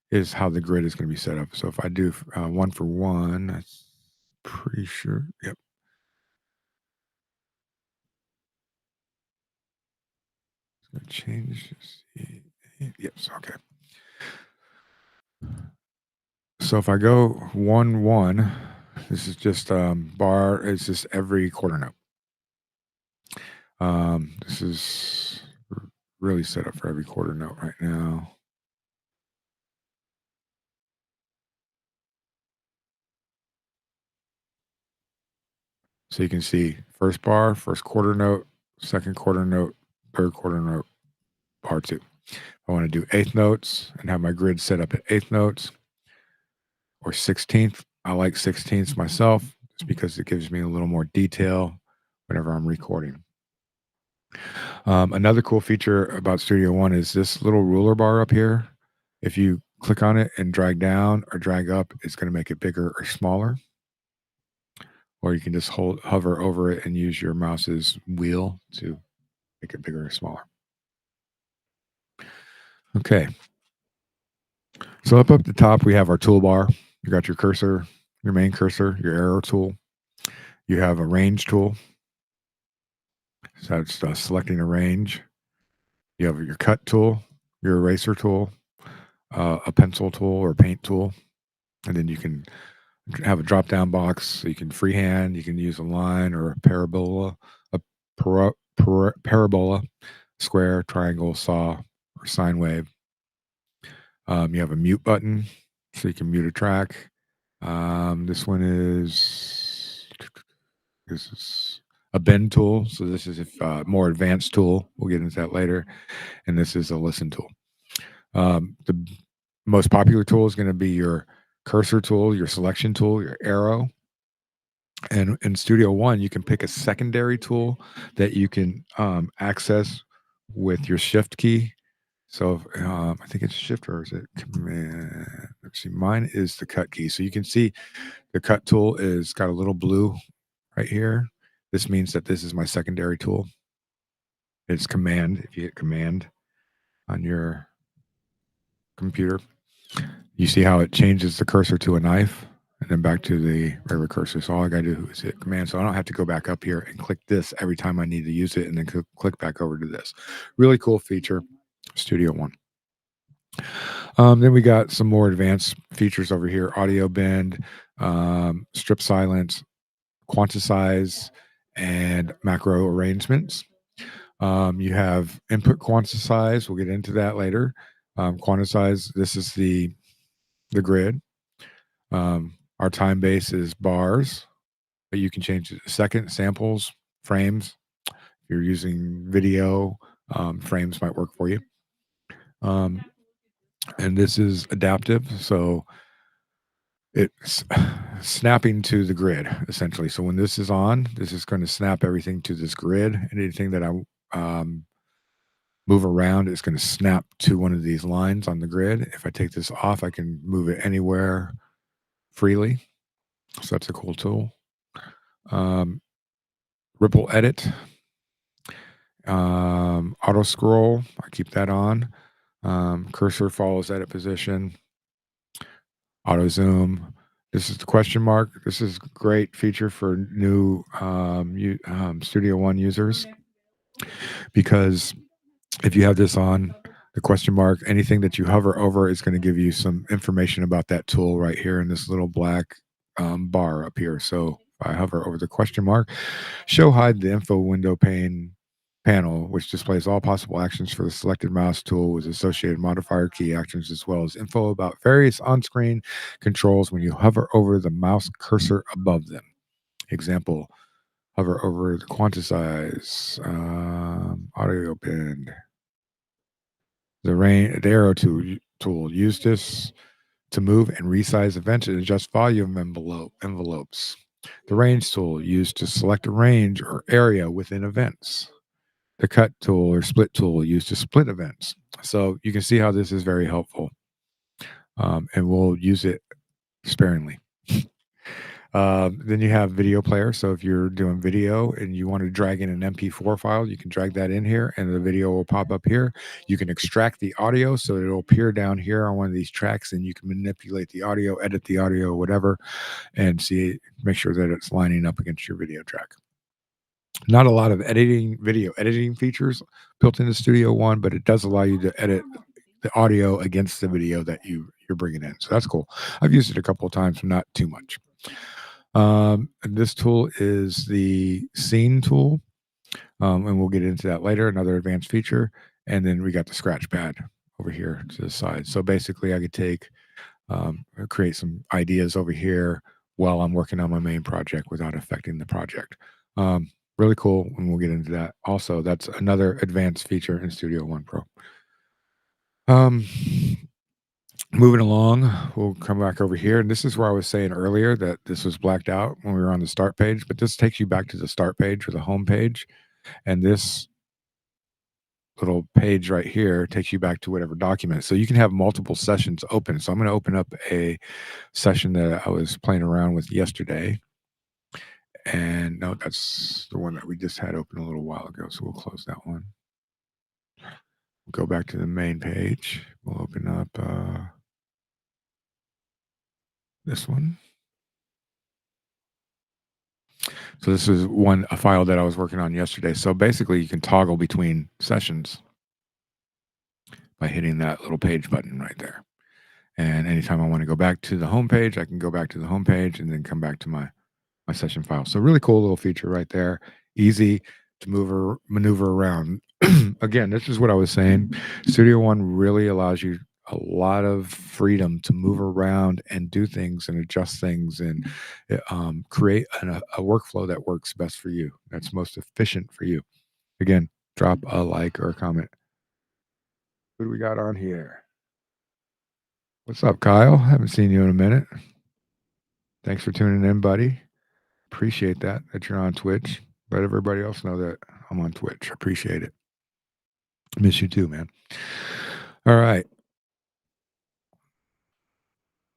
is how the grid is going to be set up. So if I do 1 for 1, that's pretty sure. Yep. It's going to change. Yes. Okay. So if I go 1 1, this is just bar. It's just every quarter note. This is really set up for every quarter note right now. So you can see first bar, first quarter note, second quarter note, third quarter note, bar 2. I want to do eighth notes and have my grid set up at eighth notes or 16th. I like 16ths myself just because it gives me a little more detail whenever I'm recording. Another cool feature about Studio One is this little ruler bar up here. If you click on it and drag down or drag up, it's going to make it bigger or smaller. Or you can just hover over it and use your mouse's wheel to make it bigger or smaller. Okay. So up at the top, we have our toolbar. You got your cursor, your main cursor, your arrow tool. You have a range tool. So that's selecting a range. You have your cut tool, your eraser tool, a pencil tool or paint tool. And then you can have a drop-down box. So you can freehand. You can use a line or a parabola, parabola, square, triangle, saw, or sine wave. You have a mute button, so you can mute a track. This one is a bend tool. So this is a more advanced tool. We'll get into that later. And this is a listen tool. The most popular tool is going to be your cursor tool, your selection tool, your arrow. And in Studio One, you can pick a secondary tool that you can access with your Shift key. So I think it's Shift or is it Command? Let's see. Mine is the Cut key. So you can see the Cut tool is got a little blue right here. This means that this is my secondary tool. It's Command. If you hit Command on your computer, you see how it changes the cursor to a knife and then back to the regular cursor. So all I got to do is hit Command. So I don't have to go back up here and click this every time I need to use it and then click back over to this. Really cool feature, Studio One. Then we got some more advanced features over here: audio bend, strip silence, quantize, and macro arrangements. You have input quantize. We'll get into that later. Quantize. This is the grid. Our time base is bars, but you can change it to second, samples, frames. If you're using video, frames might work for you. And this is adaptive, so it's snapping to the grid essentially. So when this is on, this is going to snap everything to this grid. Anything that I move around is going to snap to one of these lines on the grid. If I take this off, I can move it anywhere freely. So that's a cool tool. Ripple edit, auto scroll. I keep that on. Cursor follows edit position. Auto zoom. This is the question mark. This is a great feature for new Studio One users because if you have this on, the question mark, anything that you hover over is going to give you some information about that tool right here in this little black bar up here. So if I hover over the question mark, show hide the info window panel, which displays all possible actions for the selected mouse tool with associated modifier key actions, as well as info about various on-screen controls when you hover over the mouse cursor above them. Example, hover over the quantize, audio bend, the arrow tool. Use this to move and resize events and adjust volume envelopes. The range tool used to select a range or area within events. The cut tool or split tool used to split events. So you can see how this is very helpful, and we'll use it sparingly. Then you have video player. So if you're doing video and you want to drag in an MP4 file, you can drag that in here and the video will pop up here. You can extract the audio so it'll appear down here on one of these tracks and you can manipulate the audio, edit the audio, whatever, and make sure that it's lining up against your video track. Not a lot of video editing features built into Studio One, but it does allow you to edit the audio against the video that you're bringing in. So that's cool. I've used it a couple of times, but not too much. This tool is the scene tool, and we'll get into that later, another advanced feature. And then we got the scratch pad over here to the side. So basically I could create some ideas over here while I'm working on my main project without affecting the project. Really cool, and we'll get into that. Also, that's another advanced feature in Studio One Pro. Moving along, we'll come back over here. And this is where I was saying earlier that this was blacked out when we were on the start page, but this takes you back to the start page or the home page. And this little page right here takes you back to whatever document. So you can have multiple sessions open. So I'm going to open up a session that I was playing around with yesterday. And no, that's the one that we just had open a little while ago. So we'll close that one. We'll go back to the main page. We'll open up this one. So this is a file that I was working on yesterday. So basically you can toggle between sessions by hitting that little page button right there. And anytime I want to go back to the home page, I can go back to the home page and then come back to my session file. So really cool little feature right there. Easy to maneuver around. Again, this is what I was saying. Studio One really allows you a lot of freedom to move around and do things and adjust things and create a workflow that works best for you. That's most efficient for you. Again, drop a like or a comment. Who do we got on here? What's up, Kyle? Haven't seen you in a minute. Thanks for tuning in, buddy. Appreciate that you're on Twitch. Let everybody else know that I'm on Twitch. Appreciate it. Miss you too, man. All right.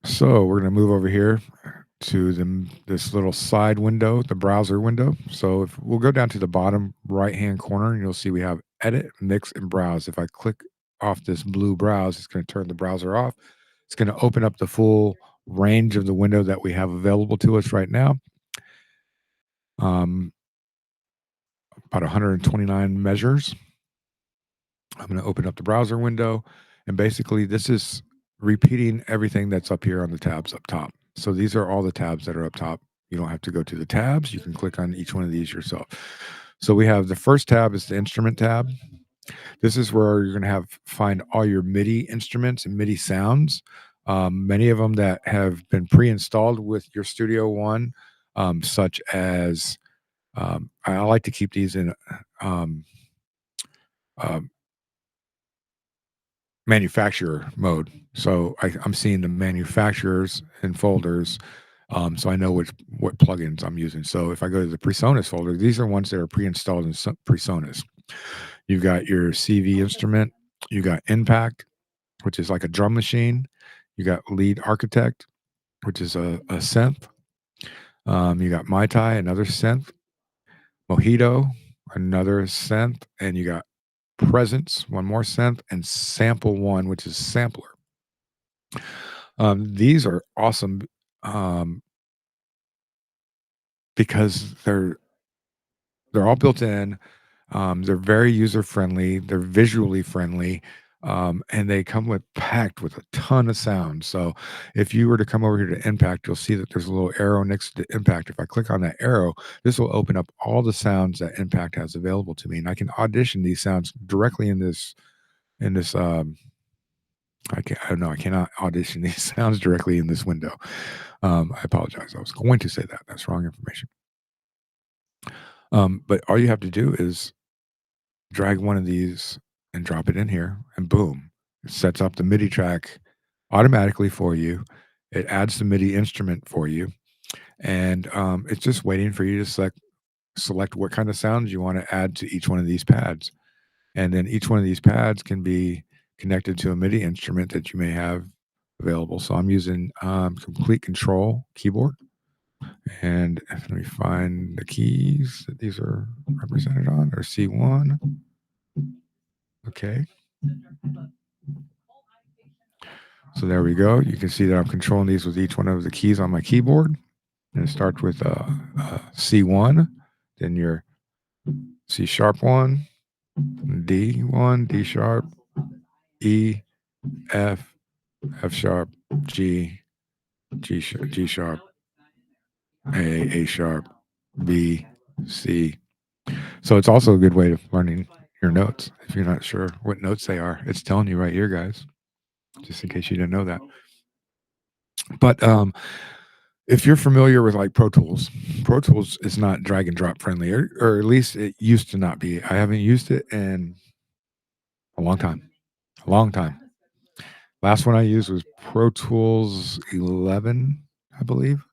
So we're going to move over here to this little side window, the browser window. So if we'll go down to the bottom right-hand corner, and you'll see we have edit, mix, and browse. If I click off this blue browse, it's going to turn the browser off. It's going to open up the full range of the window that we have available to us right now. About 129 measures. I'm going to open up the browser window, and basically this is repeating everything that's up here on the tabs up top. So these are all the tabs that are up top. You don't have to go to the tabs. You can click on each one of these yourself. So we have the first tab is the instrument tab. This is where you're going to find all your MIDI instruments and MIDI sounds. Many of them that have been pre-installed with your Studio One, such as I like to keep these in manufacturer mode. So I'm seeing the manufacturers and folders. So I know what plugins I'm using. So if I go to the PreSonus folder, these are ones that are pre-installed in PreSonus. You've got your CV instrument. You got Impact, which is like a drum machine. You got Lead Architect, which is a synth. You got Mai Tai, another synth. Mojito, another synth. And you got Presence, one more synth, and Sample One, which is sampler. These are awesome because they're all built in. They're very user friendly. They're visually friendly, and they come packed with a ton of sound. So if you were to come over here to Impact, you'll see that there's a little arrow next to Impact. If I click on that arrow, this will open up all the sounds that Impact has available to me, and I can audition these sounds directly in this. I cannot audition these sounds directly in this window. I apologize. I was going to say that. That's wrong information. But all you have to do is drag one of these and drop it in here, and boom, it sets up the MIDI track automatically for you. It adds the MIDI instrument for you, and it's just waiting for you to select what kind of sounds you want to add to each one of these pads. And then each one of these pads can be connected to a MIDI instrument that you may have available. So I'm using Complete Control keyboard. And let me find the keys that these are represented on, or C1. Okay. So there we go. You can see that I'm controlling these with each one of the keys on my keyboard. And it starts with C1, then your C sharp 1, D1, D sharp, E, F, F sharp, G, G sharp, A sharp, B, C. So it's also a good way of learning your notes. If you're not sure what notes they are, it's telling you right here, guys, just in case you didn't know that. But if you're familiar with like Pro Tools is not drag and drop friendly, or at least it used to not be. I haven't used it in a long time. Last one I used was Pro Tools 11, I believe.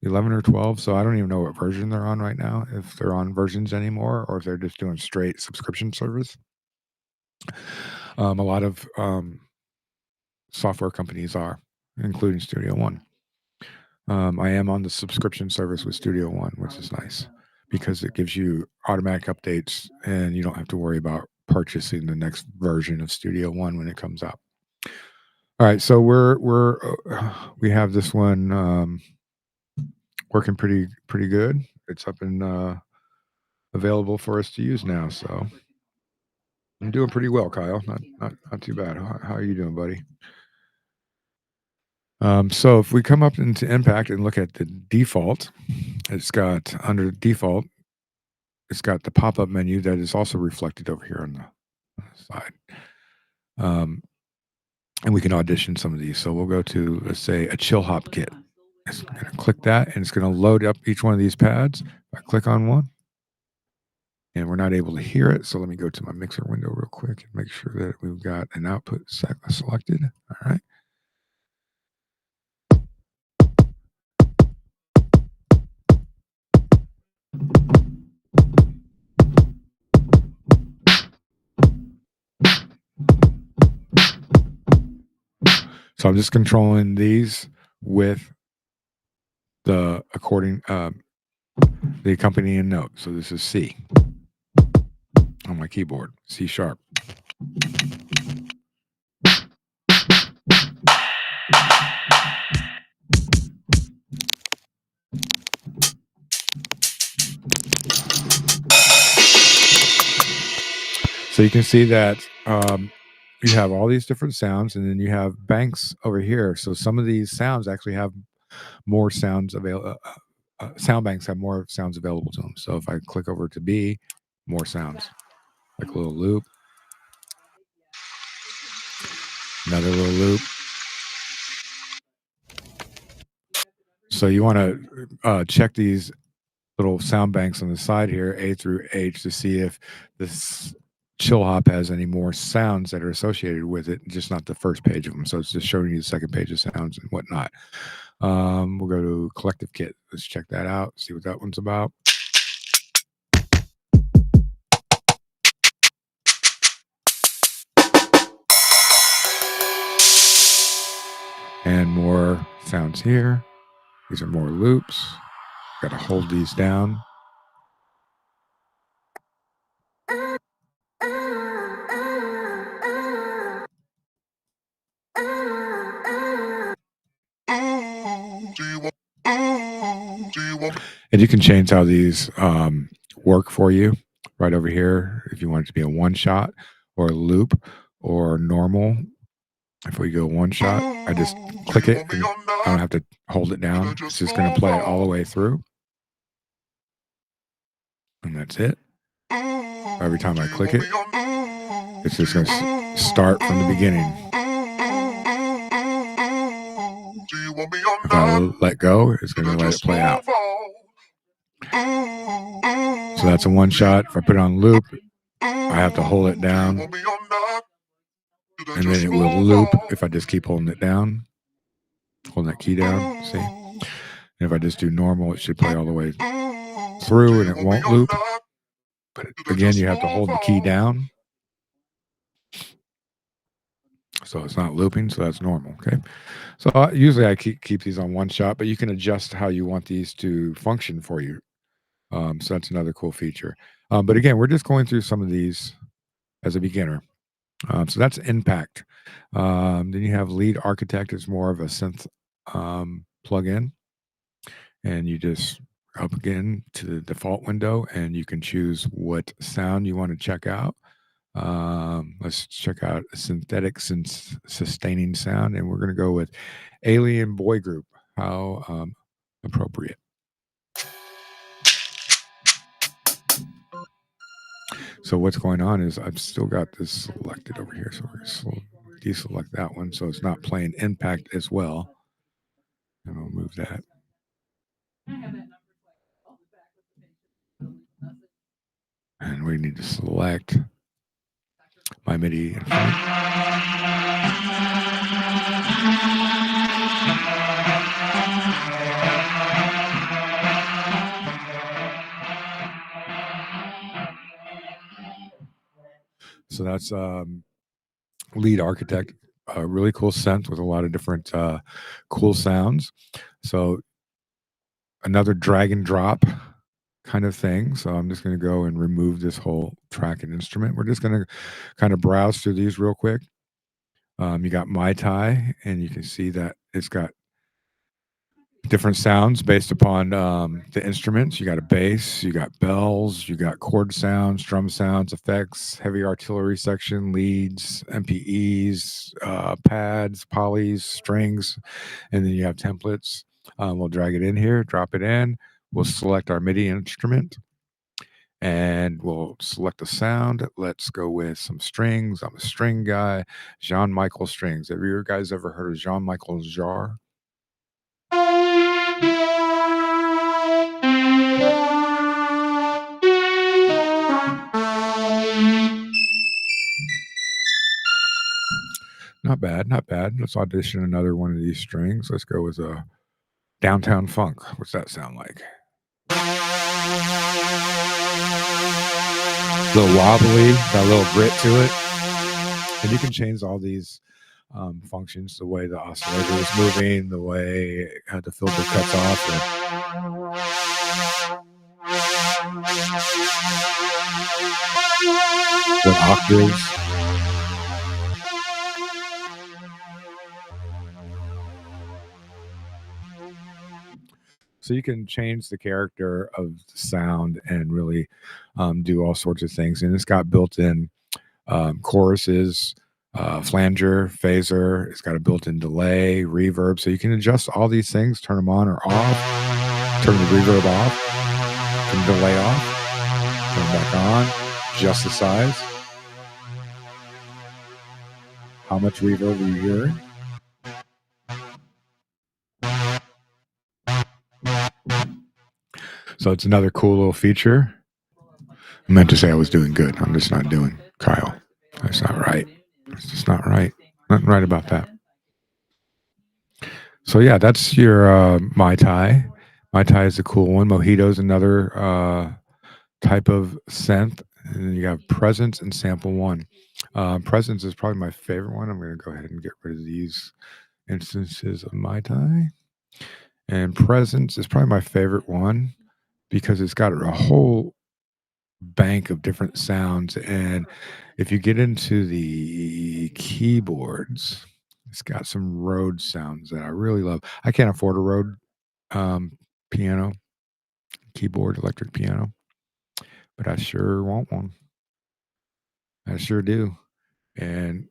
11 or 12. So I don't even know what version they're on right now, if they're on versions anymore, or if they're just doing straight subscription service. A lot of software companies are, including Studio One. I am on the subscription service with Studio One, which is nice because it gives you automatic updates and you don't have to worry about purchasing the next version of Studio One when it comes out. All right, so we have this one working pretty good. It's up and available for us to use now. So I'm doing pretty well, Kyle. Not too bad. How are you doing, buddy? So if we come up into Impact and look at the default, it's got under default, it's got the pop-up menu that is also reflected over here on the side. And we can audition some of these. So we'll go to, let's say, a chill hop kit. It's going to click that, and it's going to load up each one of these pads. If I click on one, and we're not able to hear it. So let me go to my mixer window real quick and make sure that we've got an output selected. All right. So I'm just controlling these with the the accompanying note. So this is C on my keyboard, C sharp. So you can see that you have all these different sounds, and then you have banks over here. So some of these sounds actually have more sounds available. Sound banks have more sounds available to them. So if I click over to B, more sounds, like a little loop, another little loop. So you want to check these little sound banks on the side here, A through H, to see if this chill hop has any more sounds that are associated with it, just not the first page of them. So it's just showing you the second page of sounds and whatnot. We'll go to collective kit. Let's check that out, see what that one's about. And more sounds here. These are more loops. Got to hold these down. And you can change how these work for you right over here. If you want it to be a one shot or a loop or normal. If we go one shot, I just click it and I don't have to hold it down. It's just going to play it all the way through. And that's it. Every time I click it, it's just going to start from the beginning. If I let go, it's going to let it play out. So that's a one shot. If I put it on loop, I have to hold it down. And then it will loop if I just keep holding it down. Holding that key down, see? And if I just do normal, it should play all the way through and it won't loop. But again, you have to hold the key down. So it's not looping, so that's normal, okay? So usually I keep these on one shot, but you can adjust how you want these to function for you. So that's another cool feature. But again, we're just going through some of these as a beginner. So that's Impact. Then you have Lead Architect. It's more of a synth plugin. And you just up again to the default window, and you can choose what sound you want to check out. Let's check out a synthetic sustaining sound, and we're going to go with Alien Boy Group. How appropriate. So what's going on is I've still got this selected over here. So we're going to deselect that one so it's not playing Impact as well. And I'll move that. And we need to select my MIDI instrument. So that's Lead Architect, a really cool synth with a lot of different cool sounds. So another drag and drop kind of thing. So I'm just going to go and remove this whole track and instrument. We're just going to kind of browse through these real quick. You got Mai Tai, and you can see that it's got different sounds based upon the instruments. You got a bass, you got bells, you got chord sounds, drum sounds, effects, heavy artillery section, leads, MPEs, pads, polys, strings, and then you have templates. We'll drag it in here, drop it in. We'll select our MIDI instrument, and we'll select the sound. Let's go with some strings. I'm a string guy. Jean-Michel strings. Have you guys ever heard of Jean-Michel Jarre? Not bad, not bad. Let's audition another one of these strings. Let's go with a Downtown Funk. What's that sound like? A little wobbly, got a little grit to it. And you can change all these functions, the way the oscillator is moving, the way the filter cuts off, what octaves. So you can change the character of the sound and really do all sorts of things. And it's got built-in choruses, flanger, phaser. It's got a built-in delay, reverb. So you can adjust all these things, turn them on or off, turn the reverb off, turn the delay off, turn it back on, adjust the size. How much reverb are you hearing? So it's another cool little feature. I meant to say I was doing good. I'm just not doing, Kyle. That's not right. It's just not right. Nothing right about that. So yeah, that's your Mai Tai. Mai Tai is a cool one. Mojito is another type of synth. And then you have Presence and Sample One. Presence is probably my favorite one. I'm going to go ahead and get rid of these instances of Mai Tai. And Presence is probably my favorite one because it's got a whole bank of different sounds. And if you get into the keyboards, it's got some Rode sounds that I really love. I can't afford a Rode piano, keyboard, electric piano, but I sure want one. I sure do. And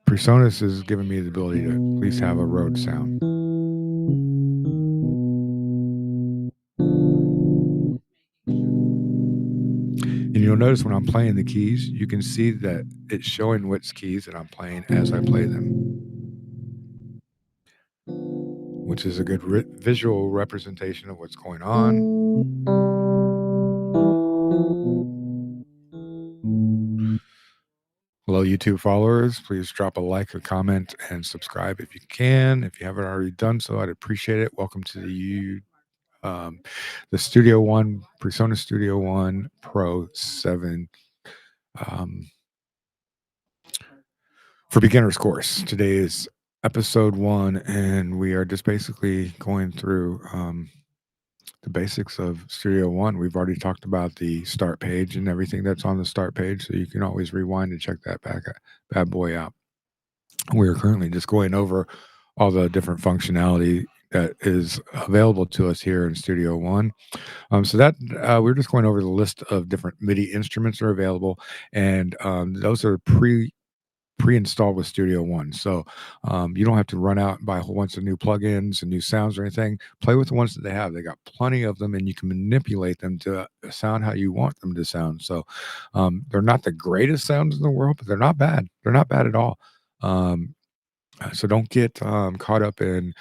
PreSonus has given me the ability to at least have a Rode sound. And you'll notice when I'm playing the keys, you can see that it's showing which keys that I'm playing as I play them, which is a good visual representation of what's going on. Hello, YouTube followers. Please drop a like, a comment, and subscribe if you can. If you haven't already done so, I'd appreciate it. Welcome to the Studio One, PreSonus Studio One Pro 7 for beginners course. Today is episode 1, and we are just basically going through the basics of Studio One. We've already talked about the start page and everything that's on the start page, so you can always rewind and check that bad boy out. We're currently just going over all the different functionality that is available to us here in Studio One. So that we're just going over the list of different MIDI instruments that are available, and those are pre-installed with Studio One. So you don't have to run out and buy a whole bunch of new plugins and new sounds or anything. Play with the ones that they have. They got plenty of them, and you can manipulate them to sound how you want them to sound. So they're not the greatest sounds in the world, but they're not bad. They're not bad at all. So don't get caught up in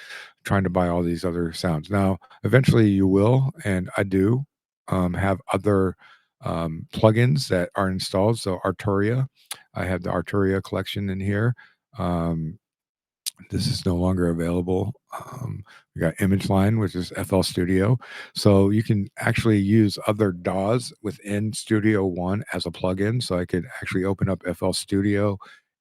trying to buy all these other sounds. Now, eventually you will, and I do have other plugins that are installed. So Arturia, I have the Arturia collection in here. This is no longer available. We got ImageLine, which is FL Studio. So you can actually use other DAWs within Studio One as a plugin. So I could actually open up FL Studio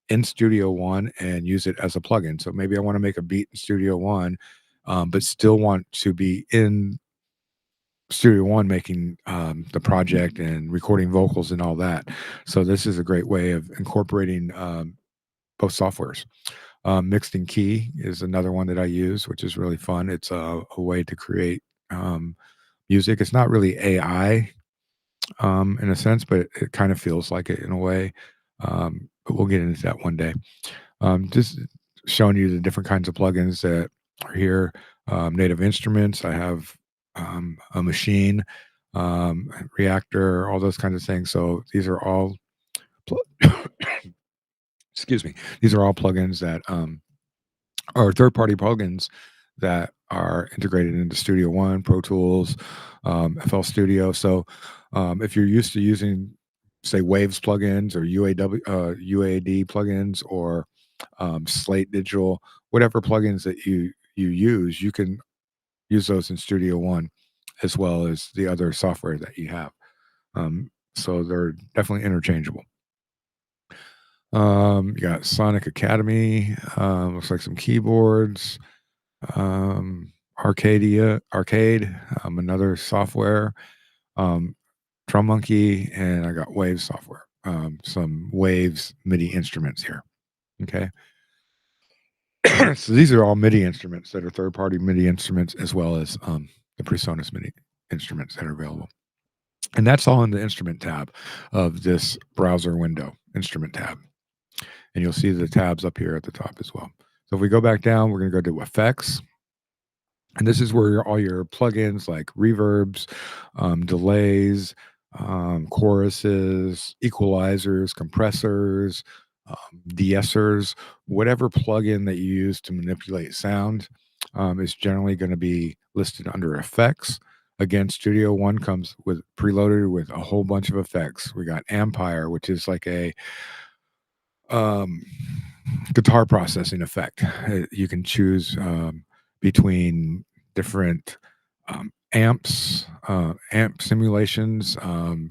in Studio One and use it as a plugin. So maybe I want to make a beat in Studio One, but still want to be in Studio One making the project and recording vocals and all that. So this is a great way of incorporating both softwares. Mixed in Key is another one that I use, which is really fun. It's a way to create music. It's not really AI in a sense, but it kind of feels like it in a way. But we'll get into that one day. Just showing you the different kinds of plugins that are here. Native Instruments. I have a machine, reactor, all those kinds of things. So these are all, excuse me, these are all plugins that are third-party plugins that are integrated into Studio One, Pro Tools, FL Studio. So if you're used to using, say, Waves plugins or UAD plugins or Slate Digital, whatever plugins that you use, you can use those in Studio One as well as the other software that you have. So they're definitely interchangeable. You got Sonic Academy, looks like some keyboards, Arcade, another software, um, Drum Monkey, and I got Waves software, some Waves MIDI instruments here. Okay. So these are all MIDI instruments that are third-party MIDI instruments, as well as the PreSonus MIDI instruments that are available. And that's all in the instrument tab of this browser window, instrument tab. And you'll see the tabs up here at the top as well. So if we go back down, we're going to go to effects. And this is where all your plugins like reverbs, delays, choruses, equalizers, compressors, de-essers, whatever plugin that you use to manipulate sound is generally going to be listed under effects. Again, Studio One comes with preloaded with a whole bunch of effects. We got Ampire, which is like a um, guitar processing effect. You can choose between different amps, amp simulations,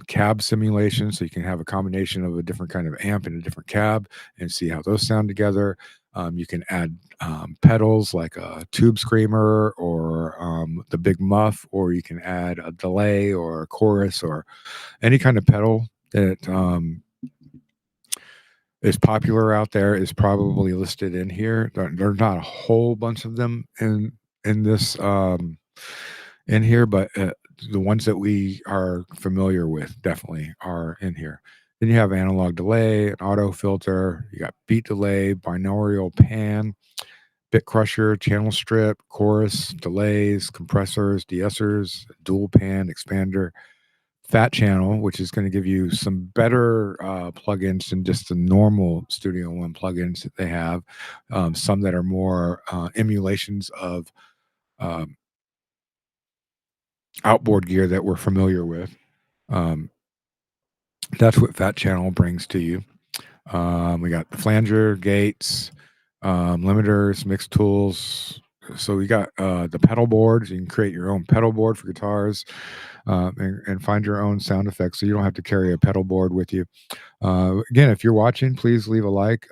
cab simulations. So you can have a combination of a different kind of amp and a different cab and see how those sound together. You can add pedals like a tube screamer or the big muff, or you can add a delay or a chorus or any kind of pedal that is popular out there is probably listed in here. There's not a whole bunch of them in this in here, but the ones that we are familiar with definitely are in here. Then you have analog delay, an auto filter, you got beat delay, binaural pan, bit crusher, channel strip, chorus, delays, compressors, de-essers, dual pan, expander, fat channel, which is going to give you some better plugins than just the normal Studio One plugins that they have. Some that are more emulations of um, outboard gear that we're familiar with. That's what fat channel brings to you. We got the flanger, gates, limiters, mix tools. So we got the pedal boards. You can create your own pedal board for guitars and find your own sound effects. So you don't have to carry a pedal board with you. Again, if you're watching, please leave a like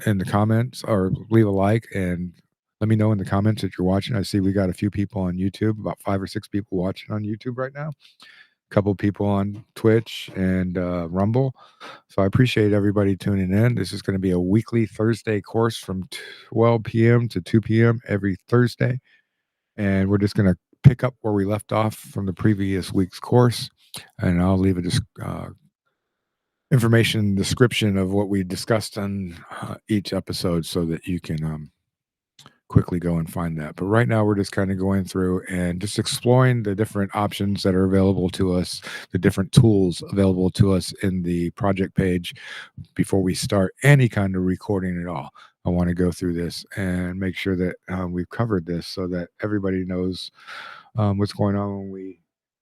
in the comments, or leave a like and let me know in the comments that you're watching. I see we got a few people on YouTube, about 5 or 6 people watching on YouTube right now. A couple people on Twitch and Rumble. So I appreciate everybody tuning in. This is going to be a weekly Thursday course from 12 p.m. to 2 p.m. every Thursday. And we're just going to pick up where we left off from the previous week's course. And I'll leave a information description of what we discussed on each episode so that you can quickly go and find that. But right now we're just kind of going through and just exploring the different options that are available to us, the different tools available to us in the project page before we start any kind of recording at all. I want to go through this and make sure that we've covered this so that everybody knows what's going on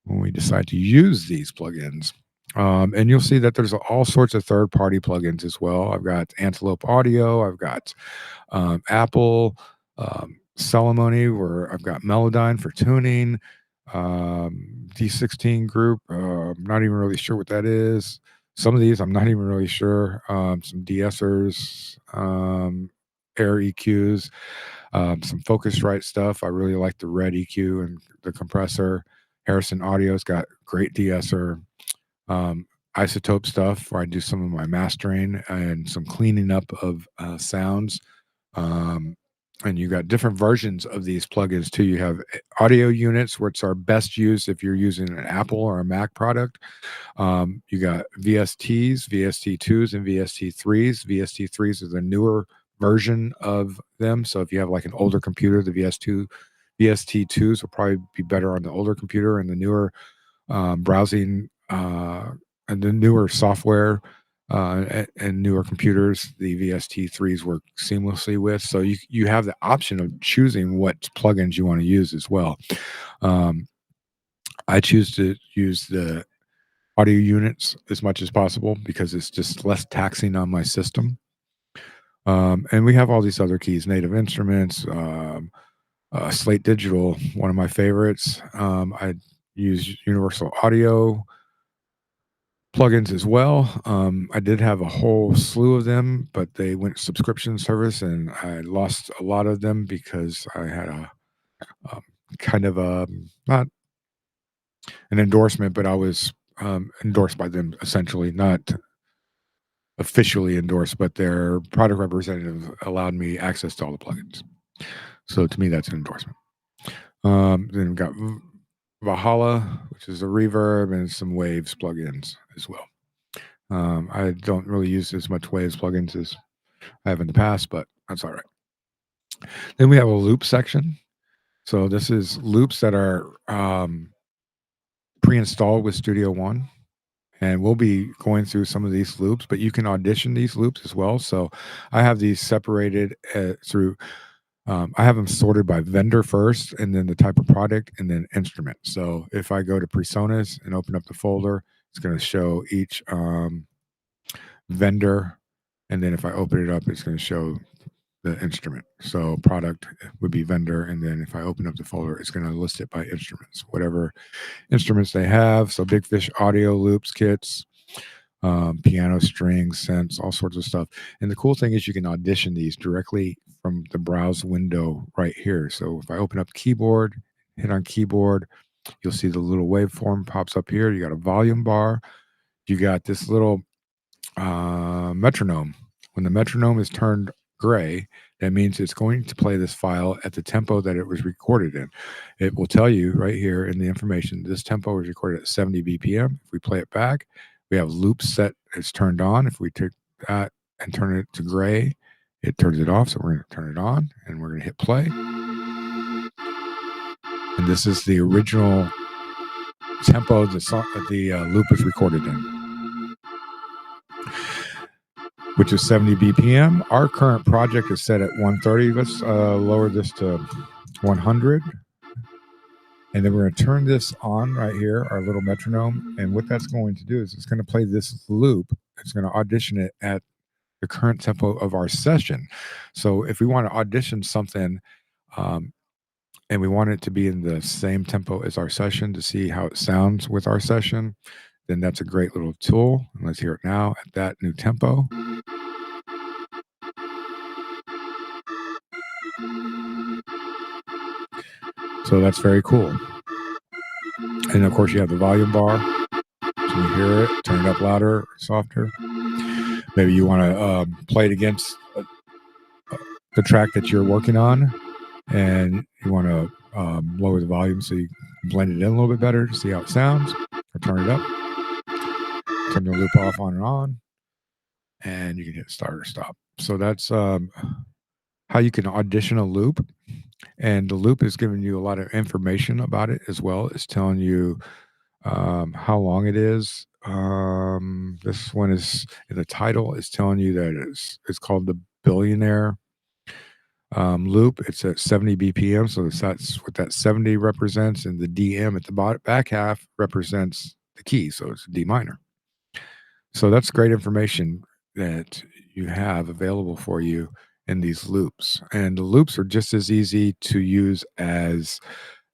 when we decide to use these plugins. And you'll see that there's all sorts of third-party plugins as well. I've got Antelope Audio, I've got Apple, Celemony, where I've got Melodyne for tuning, D16 group. I'm not even really sure what that is. Some of these I'm not even really sure. Some de-essers, air EQs, some Focusrite stuff. I really like the red EQ and the compressor. Harrison Audio's got great de-esser. Isotope stuff where I do some of my mastering and some cleaning up of sounds. And you got different versions of these plugins too. You have audio units, which are best used if you're using an Apple or a Mac product. You got VSTs, VST2s, and VST3s. VST3s is a newer version of them. So if you have like an older computer, the VST2s will probably be better on the older computer, and the newer browsing and the newer software and newer computers, the VST3s work seamlessly with. So you have the option of choosing what plugins you want to use as well. I choose to use the audio units as much as possible because it's just less taxing on my system. And we have all these other keys, Native Instruments, Slate Digital, one of my favorites. I use Universal Audio, plugins as well. I did have a whole slew of them, but they went subscription service, and I lost a lot of them because I had a um, kind of a not an endorsement, but I was endorsed by them essentially, not officially endorsed, but their product representative allowed me access to all the plugins. So to me, that's an endorsement. Then we've got Valhalla, which is a reverb, and some Waves plugins as well. I don't really use as much Waves plugins as I have in the past, but that's all right. Then we have a loop section. So this is loops that are pre-installed with Studio One. And we'll be going through some of these loops, but you can audition these loops as well. So I have these separated through, I have them sorted by vendor first, and then the type of product, and then instrument. So if I go to PreSonus and open up the folder, it's going to show each vendor. And then if I open it up, it's going to show the instrument. So product would be vendor. And then if I open up the folder, it's going to list it by instruments, whatever instruments they have. So Big Fish audio loops kits, piano strings, synths, all sorts of stuff. And the cool thing is you can audition these directly from the browse window right here. So if I open up keyboard, hit on keyboard, you'll see the little waveform pops up here. You got a volume bar. You got this little metronome. When the metronome is turned gray, that means it's going to play this file at the tempo that it was recorded in. It will tell you right here in the information, this tempo was recorded at 70 BPM. If we play it back, we have loop set, it's turned on. If we take that and turn it to gray, it turns it off. So we're going to turn it on, and we're going to hit play. And this is the original tempo the loop was recorded in, which is 70 BPM. Our current project is set at 130. Let's lower this to 100. And then we're going to turn this on right here, our little metronome. And what that's going to do is it's going to play this loop. It's going to audition it at the current tempo of our session. So if we want to audition something and we want it to be in the same tempo as our session to see how it sounds with our session, then that's a great little tool. And let's hear it now at that new tempo. So that's very cool. And of course you have the volume bar. So you hear it, turn it up louder, softer. Maybe you want to play it against the track that you're working on, and you want to lower the volume so you can blend it in a little bit better to see how it sounds, or turn it up. Turn the loop off, on and on, and you can hit start or stop. So that's how you can audition a loop. And the loop is giving you a lot of information about it as well. It's telling you how long it is. This one is in the title. It's telling you that it's called the Billionaire loop. It's at 70 BPM, so that's what that 70 represents, and the DM at the back half represents the key, so it's D minor. So that's great information that you have available for you in these loops. And the loops are just as easy to use as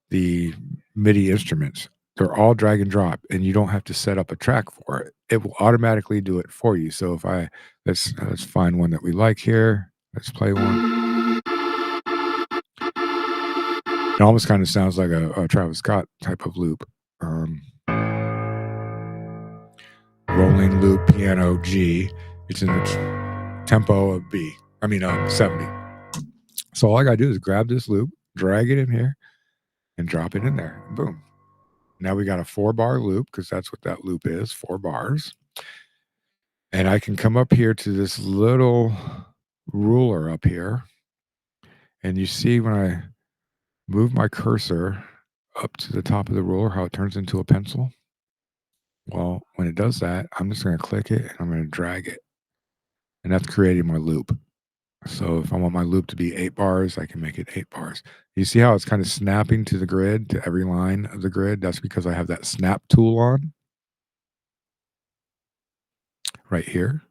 the MIDI instruments. They're all drag and drop, and you don't have to set up a track for it. It will automatically do it for you. So if let's find one that we like here. Let's play one. It almost kind of sounds like a Travis Scott type of loop. Rolling loop piano G. It's in the tempo of 70. So all I gotta do is grab this loop, drag it in here, and drop it in there. Boom. Now we got a 4-bar loop, because that's what that loop is, 4 bars. And I can come up here to this little ruler up here. And you see when I move my cursor up to the top of the ruler, how it turns into a pencil? Well, when it does that, I'm just going to click it and I'm going to drag it. And that's creating my loop. So if I want my loop to be 8 bars, I can make it 8 bars. You see how it's kind of snapping to the grid, to every line of the grid? That's because I have that snap tool on right here.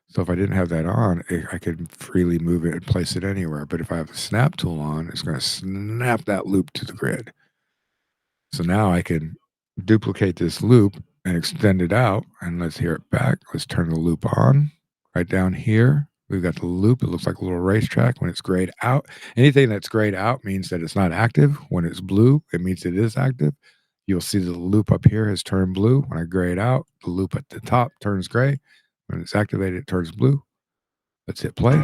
So if I didn't have that on, I could freely move it and place it anywhere. But if I have the snap tool on, it's going to snap that loop to the grid. So now I can duplicate this loop and extend it out, and let's hear it back. Let's turn the loop on. Right down here, we've got the loop. It looks like a little racetrack when it's grayed out. Anything that's grayed out means that it's not active. When it's blue, it means it is active. You'll see the loop up here has turned blue. When I gray it out, the loop at the top turns gray. When it's activated, it turns blue. Let's hit play.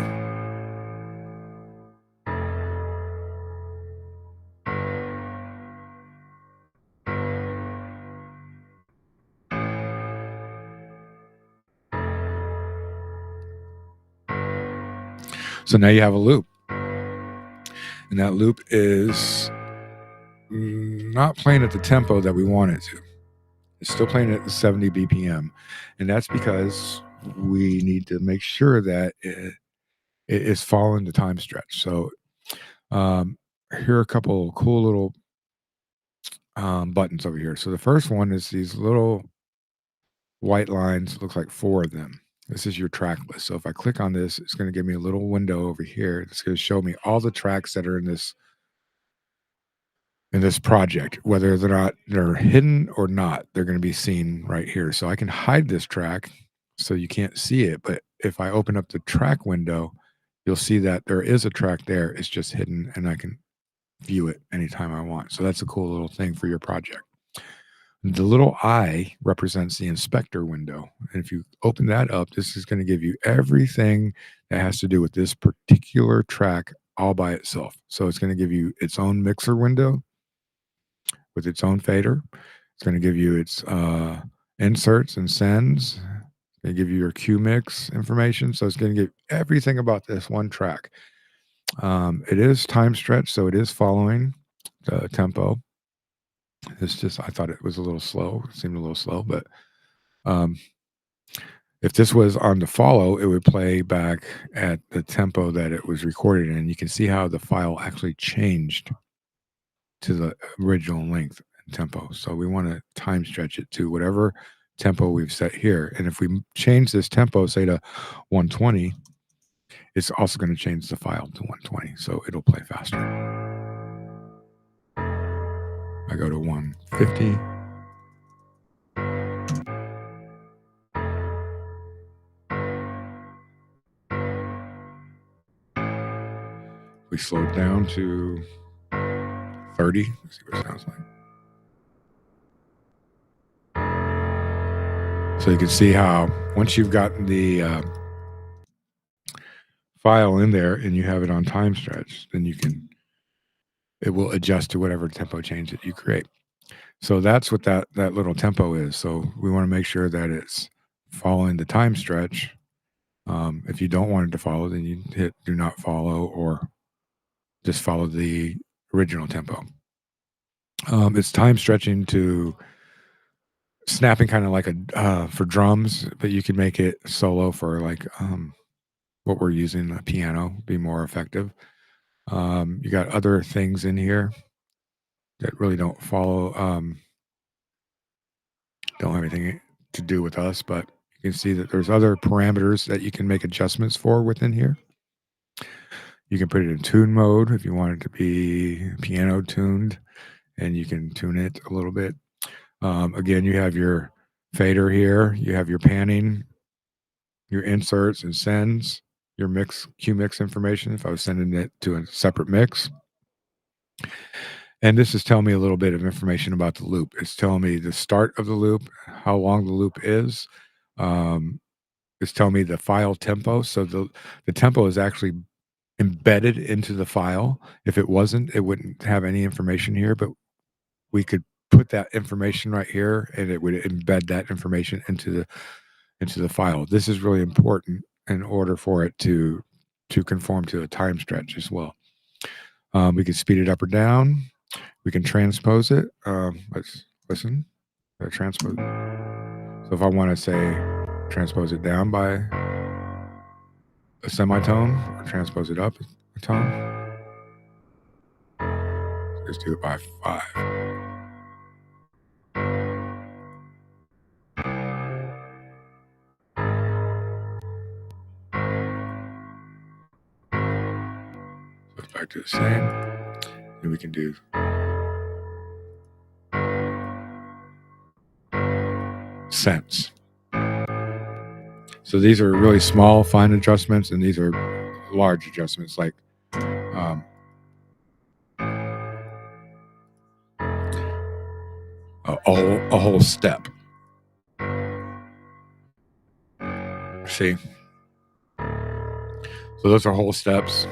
So now you have a loop. And that loop is not playing at the tempo that we want it to. It's still playing at the 70 BPM. And that's because we need to make sure that it is following the time stretch. So here are a couple cool little buttons over here. So the first one is these little white lines. It looks like 4 of them. This is your track list. So if I click on this, it's going to give me a little window over here. It's going to show me all the tracks that are in this project, whether they're hidden or not. They're going to be seen right here. So I can hide this track so you can't see it. But if I open up the track window, you'll see that there is a track there. It's just hidden, and I can view it anytime I want. So that's a cool little thing for your project. The little eye represents the inspector window. And if you open that up, this is going to give you everything that has to do with this particular track all by itself. So it's going to give you its own mixer window with its own fader. It's going to give you its inserts and sends. It's going to give you your Q mix information. So it's going to give everything about this one track. It is time stretched, so it is following the tempo. It's just, I thought it was a little slow. It seemed a little slow, but if this was on the follow, it would play back at the tempo that it was recorded in. You can see how the file actually changed to the original length and tempo. So we want to time stretch it to whatever tempo we've set here. And if we change this tempo, say to 120, it's also going to change the file to 120. So it'll play faster. I go to 150. We slow it down to 30. Let's see what it sounds like. So you can see how once you've gotten the file in there and you have it on time stretch, then it will adjust to whatever tempo change that you create. So that's what that little tempo is. So we want to make sure that it's following the time stretch. If you don't want it to follow, then you hit do not follow or just follow the original tempo. It's time stretching to snapping, kind of like a for drums, but you can make it solo for like what we're using, the piano, be more effective. You got other things in here that really don't follow, don't have anything to do with us, but you can see that there's other parameters that you can make adjustments for within here. You can put it in tune mode if you want it to be piano tuned, and you can tune it a little bit. Again, you have your fader here, you have your panning, your inserts and sends, your mix, Q mix information if I was sending it to a separate mix. And this is telling me a little bit of information about the loop. It's telling me the start of the loop, how long the loop is. It's telling me the file tempo. So the tempo is actually embedded into the file. If it wasn't, it wouldn't have any information here, but we could put that information right here and it would embed that information into the file. This is really important in order for it to conform to a time stretch as well. We can speed it up or down. We can transpose it. Let's listen. Transpose. So if I want to say transpose it down by a semitone or transpose it up a tone, just do it by 5. So it's back to the same. Then we can do cents. So these are really small, fine adjustments, and these are large adjustments, like a whole step. See? So those are whole steps,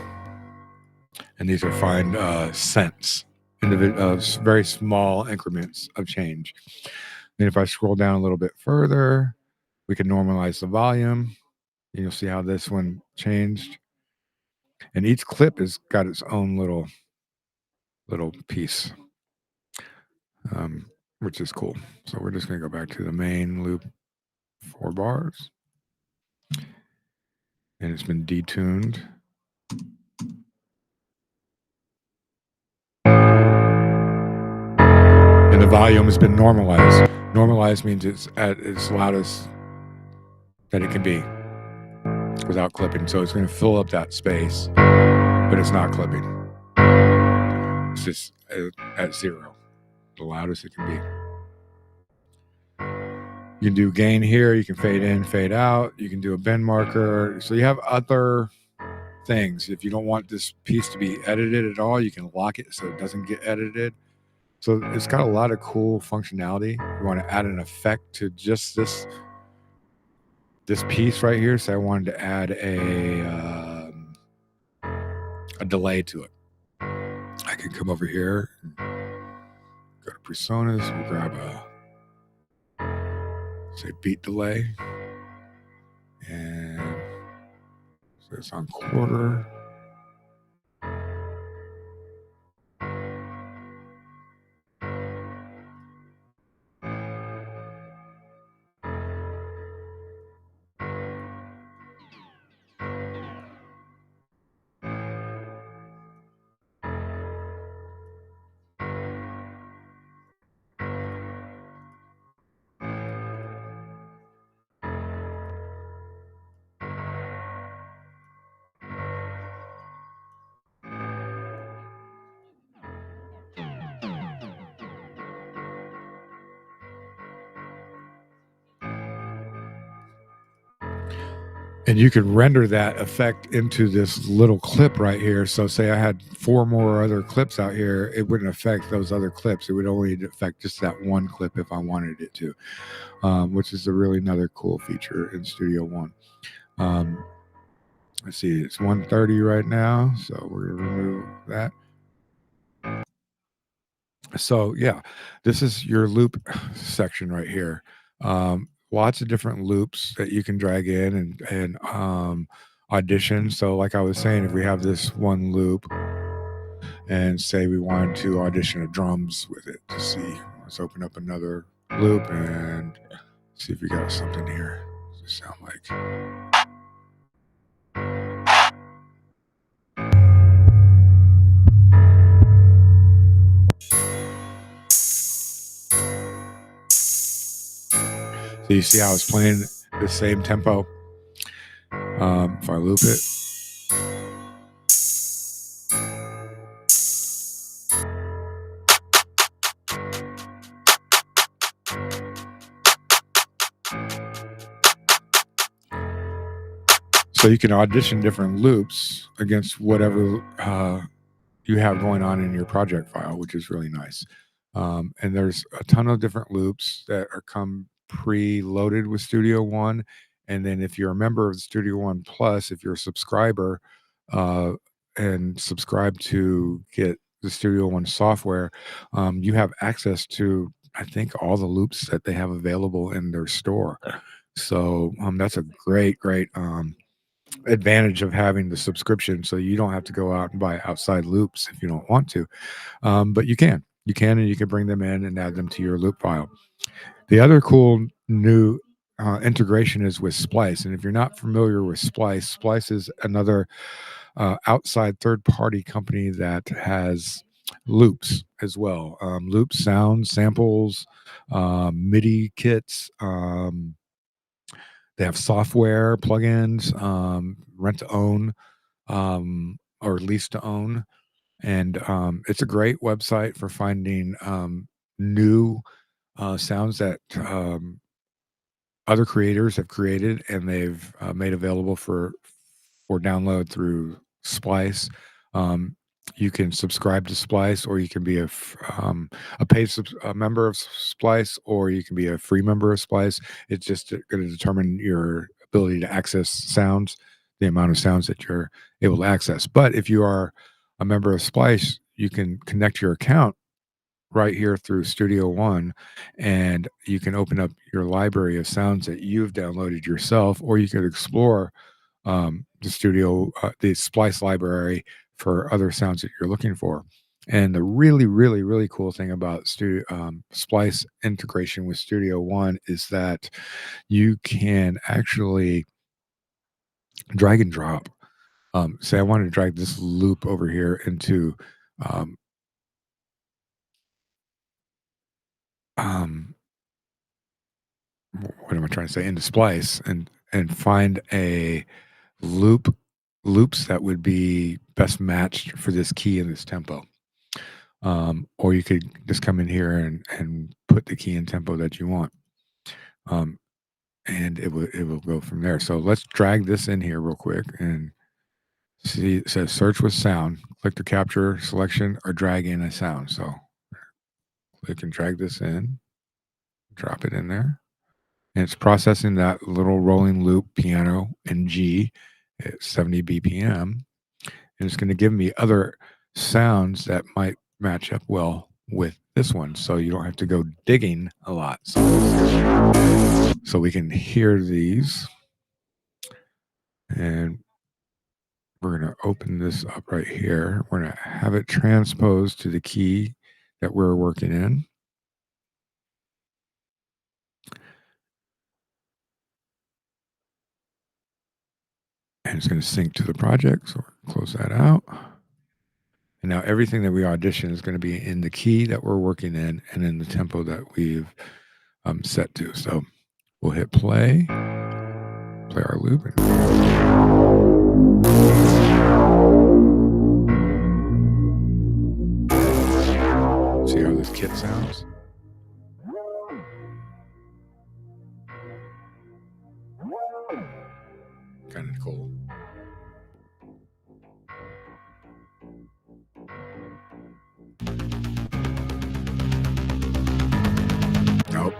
and these are fine cents, very small increments of change. Then if I scroll down a little bit further, we can normalize the volume. You'll see how this one changed. And each clip has got its own little piece, which is cool. So we're just going to go back to the main loop 4 bars. And it's been detuned. And the volume has been normalized. Normalized means it's at its loudest that it can be without clipping. So it's going to fill up that space, but it's not clipping. It's just at 0, the loudest it can be. You can do gain here. You can fade in, fade out. You can do a bend marker. So you have other things. If you don't want this piece to be edited at all, you can lock it so it doesn't get edited. So it's got a lot of cool functionality. You want to add an effect to just this piece right here. So I wanted to add a delay to it. I can come over here, go to PreSonus, we'll grab say beat delay, and so it's on quarter. And you could render that effect into this little clip right here. So say I had 4 more other clips out here, it wouldn't affect those other clips. It would only affect just that one clip if I wanted it to, which is another cool feature in Studio One. Let's see, it's 130 right now, so we're going to remove that. So yeah, this is your loop section right here. Lots of different loops that you can drag in and audition. So like I was saying, if we have this one loop and say we wanted to audition a drums with it to see, let's open up another loop and see if we got something here. What does it sound like? So you see how it's playing the same tempo. If I loop it. So you can audition different loops against whatever you have going on in your project file, which is really nice. And there's a ton of different loops that come pre-loaded with Studio One. And then if you're a member of Studio One Plus, if you're a subscriber and subscribe to get the Studio One software, you have access to, I think, all the loops that they have available in their store. So that's a great advantage of having the subscription. So you don't have to go out and buy outside loops if you don't want to, but you can, and you can bring them in and add them to your loop file. The other cool new integration is with Splice. And if you're not familiar with Splice is another outside third-party company that has loops as well. Loops, sounds, samples, MIDI kits. They have software, plugins, rent to own, or lease to own. And it's a great website for finding new sounds that other creators have created, and they've made available for download through Splice. You can subscribe to Splice, or you can be a paid a member of Splice, or you can be a free member of Splice. It's just going to determine your ability to access sounds, the amount of sounds that you're able to access. But if you are a member of Splice, you can connect your account right here through Studio One, and you can open up your library of sounds that you've downloaded yourself, or you could explore the Splice library for other sounds that you're looking for. And the really, really, really cool thing about Splice integration with Studio One is that you can actually drag and drop. Say I want to drag this loop over here into um, um, what am I trying to say, into Splice, and find a loops that would be best matched for this key and this tempo. Or you could just come in here and put the key and tempo that you want. And it will go from there. So let's drag this in here real quick and see. It says search with sound. Click to capture selection or drag in a sound. So click and drag this in, drop it in there. And it's processing that little rolling loop piano in G at 70 BPM. And it's going to give me other sounds that might match up well with this one. So you don't have to go digging a lot. So we can hear these. And we're going to open this up right here. We're going to have it transposed to the key that we're working in. And it's going to sync to the project. So we'll close that out. And now everything that we audition is going to be in the key that we're working in and in the tempo that we've set to. So we'll hit play our loop. See how this kit sounds? Kind of cool. Nope.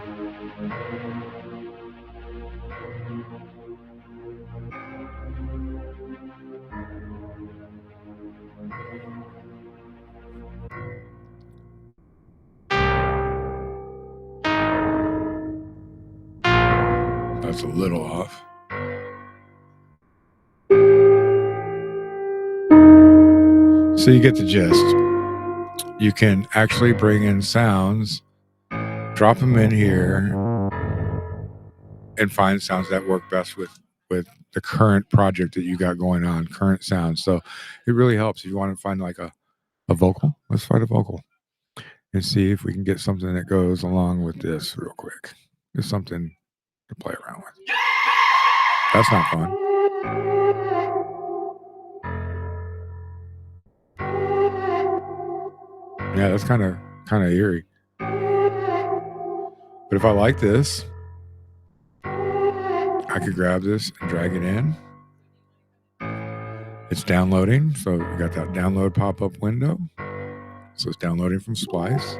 That's a little off. So you get the gist. You can actually bring in sounds, drop them in here, and find sounds that work best with the current project that you got going on, current sounds. So it really helps if you want to find like a vocal. Let's find a vocal and see if we can get something that goes along with this real quick. Just something to play around with. That's not fun. Yeah, that's kind of eerie. But if I like this, I could grab this and drag it in. It's downloading, so we got that download pop-up window. So it's downloading from Splice.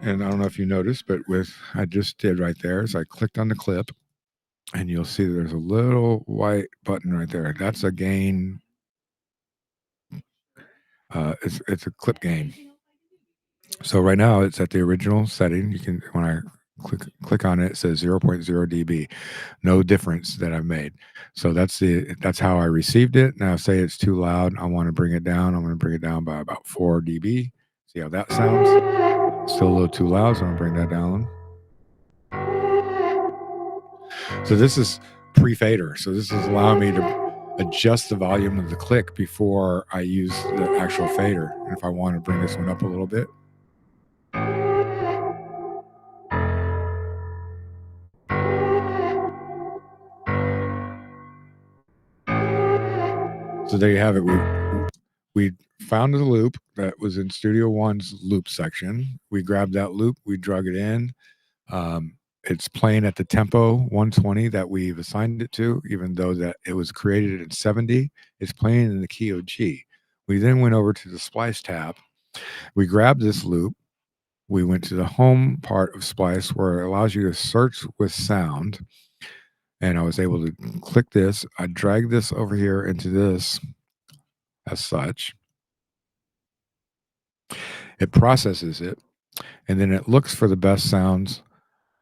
And I don't know if you noticed, but I just did right there is I clicked on the clip, and you'll see there's a little white button right there. That's a gain. It's a clip gain. So right now it's at the original setting. You can, when I click on it, it says 0.0 dB, no difference that I've made. So that's how I received it. Now say it's too loud, I want to bring it down. I'm going to bring it down by about 4 dB. See how that sounds? Still a little too loud, so I'm going to bring that down. So this is pre-fader. So this is allowing me to adjust the volume of the click before I use the actual fader. And if I want to bring this one up a little bit. So there you have it. We found the loop that was in Studio One's loop section. We grabbed that loop, we drug it in. It's playing at the tempo 120 that we've assigned it to, even though that it was created in 70. It's playing in the key of G. We then went over to the Splice tab. We grabbed this loop. We went to the home part of Splice where it allows you to search with sound. And I was able to click this. I dragged this over here into this as such. It processes it, and then it looks for the best sounds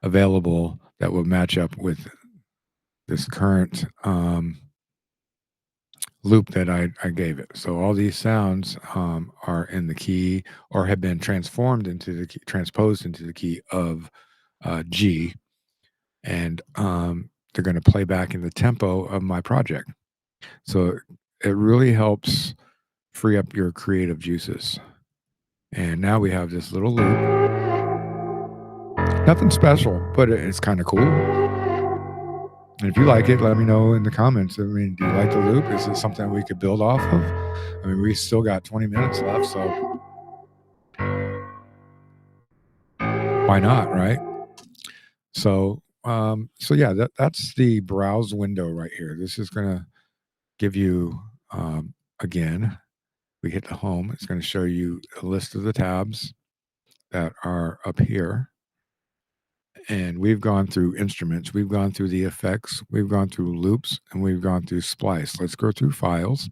available that will match up with this current loop that I gave it. So all these sounds are in the key or have been transposed into the key of G, and they're going to play back in the tempo of my project. So it really helps free up your creative juices. And now we have this little loop. Nothing special, but it's kind of cool. And if you like it, let me know in the comments. I mean, do you like the loop? Is it something we could build off of? I mean, we still got 20 minutes left, so why not, right? So, yeah, that's the browse window right here. This is going to give you, again, we hit the home. It's going to show you a list of the tabs that are up here. And we've gone through instruments, we've gone through the effects, we've gone through loops, and we've gone through splice. Let's go through files.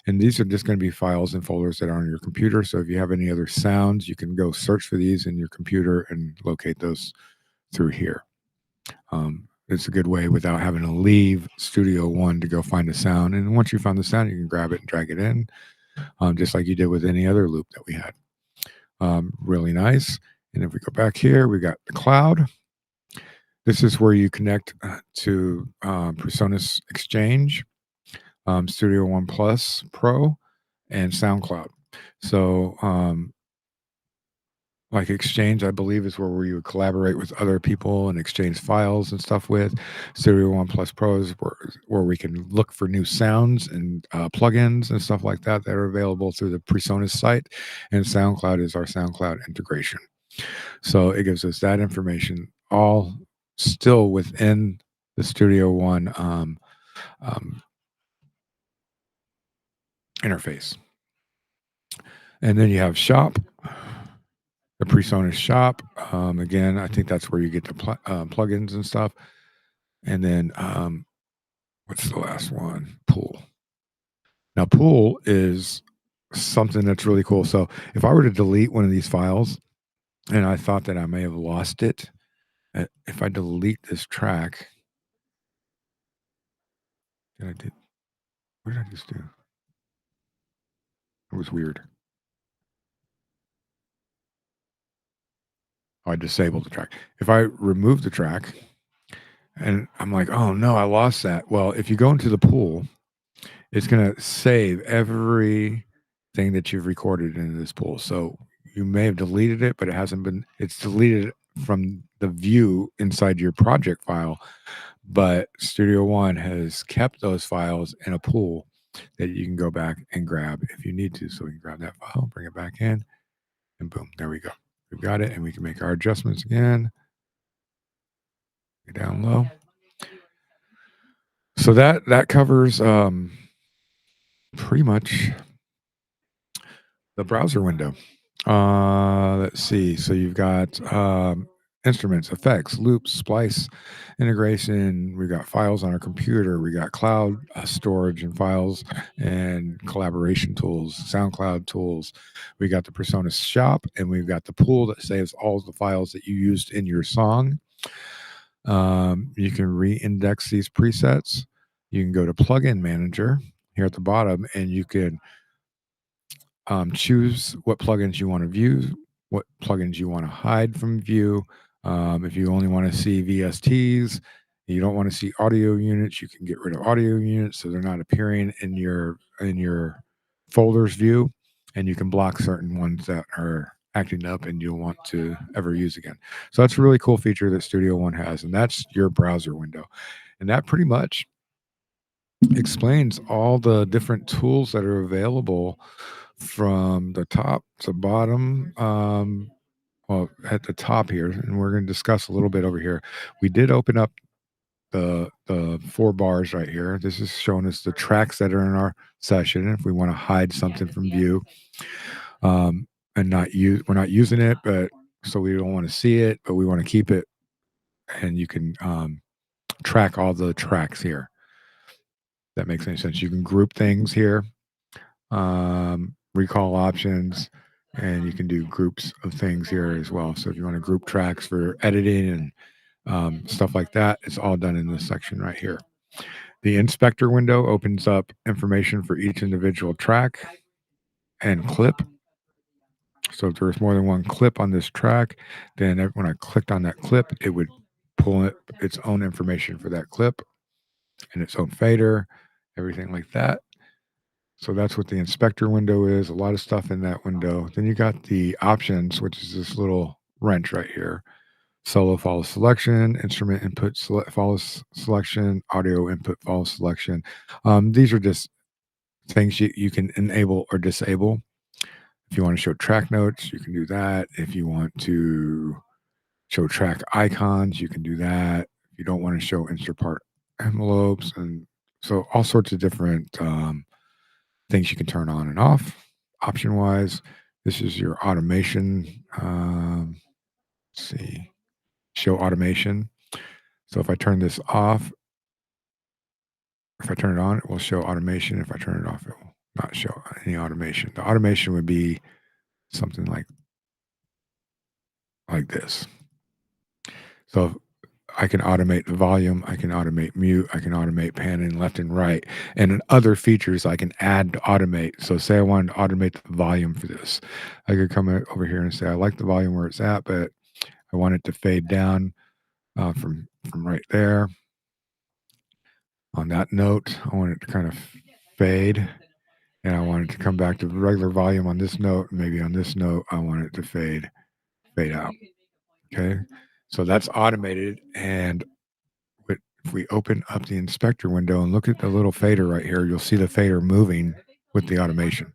And these are just going to be files and folders that are on your computer. So if you have any other sounds, you can go search for these in your computer and locate those through here. It's a good way without having to leave Studio One to go find a sound. And once you found the sound, you can grab it and drag it in, just like you did with any other loop that we had. Really nice. And if we go back here, we got the cloud. This is where you connect to PreSonus Exchange, Studio One Plus Pro, and SoundCloud. So like Exchange, I believe, is where you would collaborate with other people and exchange files and stuff with. Studio One Plus Pro is where we can look for new sounds and plugins and stuff like that are available through the PreSonus site. And SoundCloud is our SoundCloud integration. So it gives us that information all still within the Studio One interface. And then you have Shop, the PreSonus Shop. Again, I think that's where you get the plugins and stuff. And then what's the last one? Pool. Now, Pool is something that's really cool. So if I were to delete one of these files and I thought that I may have lost it, if I delete this track, what did I just do? It was weird. Oh, I disabled the track. If I remove the track and I'm like, oh no, I lost that. Well, if you go into the pool, it's going to save everything that you've recorded into this pool. So you may have deleted it, but it's deleted from the view inside your project file. But Studio One has kept those files in a pool that you can go back and grab if you need to. So we can grab that file, bring it back in, and boom, there we go. We've got it, and we can make our adjustments again. Down low. So that covers pretty much the browser window. Let's see. So you've got instruments, effects, loops, splice, integration. We got files on our computer. We got cloud storage and files and collaboration tools, SoundCloud tools. We got the PreSonus Shop, and we've got the pool that saves all the files that you used in your song. You can re-index these presets. You can go to Plugin Manager here at the bottom, and you can choose what plugins you want to view, what plugins you want to hide from view. If you only want to see VSTs, you don't want to see audio units, you can get rid of audio units so they're not appearing in your folders view, and you can block certain ones that are acting up and you'll want to ever use again. So that's a really cool feature that Studio One has, and that's your browser window. And that pretty much explains all the different tools that are available from the top to bottom. Well, at the top here, and we're going to discuss a little bit over here. We did open up the 4 bars right here. This is showing us the tracks that are in our session. If we want to hide something from view, and we're not using it, but so we don't want to see it, but we want to keep it, and you can track all the tracks here. That makes any sense. You can group things here, recall options, and you can do groups of things here as well. So if you want to group tracks for editing and stuff like that, it's all done in this section right here. The inspector window opens up information for each individual track and clip. So if there's more than one clip on this track, then when I clicked on that clip, it would pull its own information for that clip and its own fader, everything like that. So that's what the inspector window is, a lot of stuff in that window. Then you got the options, which is this little wrench right here. Solo follow selection, instrument input follow selection, audio input follow selection. These are just things you can enable or disable. If you want to show track notes, you can do that. If you want to show track icons, you can do that. If you don't want to show insert part envelopes, and so all sorts of different things you can turn on and off. Option wise, this is your automation. Let's see, show automation. So if I turn this off, if I turn it on, it will show automation. If I turn it off, it will not show any automation. The automation would be something like this. So I can automate the volume, I can automate mute, I can automate panning left and right, and then other features I can add to automate. So say I wanted to automate the volume for this. I could come over here and say, I like the volume where it's at, but I want it to fade down from right there. On that note, I want it to kind of fade, and I want it to come back to the regular volume on this note. Maybe on this note, I want it to fade out. Okay, so that's automated. And if we open up the inspector window and look at the little fader right here, you'll see the fader moving with the automation.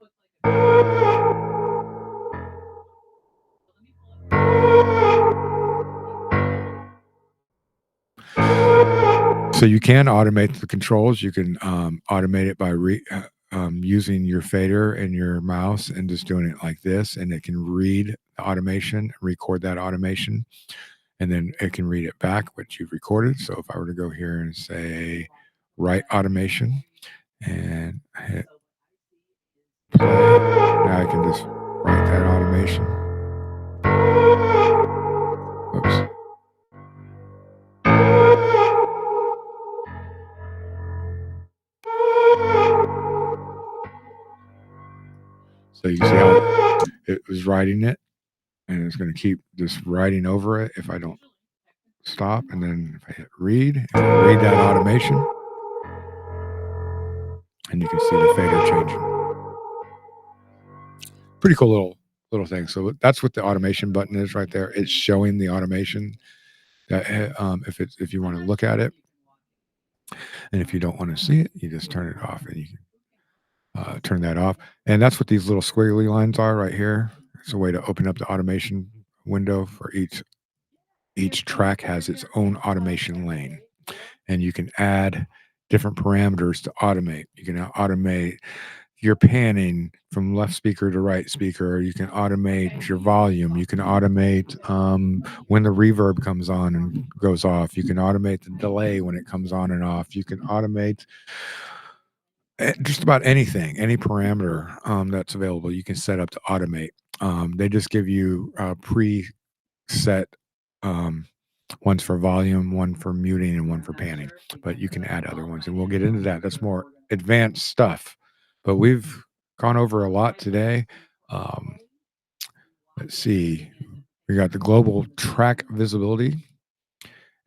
So you can automate the controls. You can automate it by using your fader and your mouse and just doing it like this, and it can read the automation, record that automation, and then it can read it back what you've recorded. So if I were to go here and say write automation and hit play, now I can just write that automation. Oops. So you see how it was writing it, and it's going to keep just writing over it if I don't stop. And then if I hit read, it will read that automation, and you can see the fader changing. Pretty cool little thing. So that's what the automation button is right there. It's showing the automation that if you want to look at it, and if you don't want to see it, you just turn it off, and you can turn that off. And that's what these little squiggly lines are right here. It's a way to open up the automation window for each track has its own automation lane, and you can add different parameters to automate. You can automate your panning from left speaker to right speaker. You can automate your volume. You can automate when the reverb comes on and goes off. You can automate the delay when it comes on and off. You can automate just about anything, any parameter that's available. You can set up to automate. They just give you preset ones for volume, one for muting, and one for panning. But you can add other ones, and we'll get into that. That's more advanced stuff. But we've gone over a lot today. Let's see. We got the global track visibility.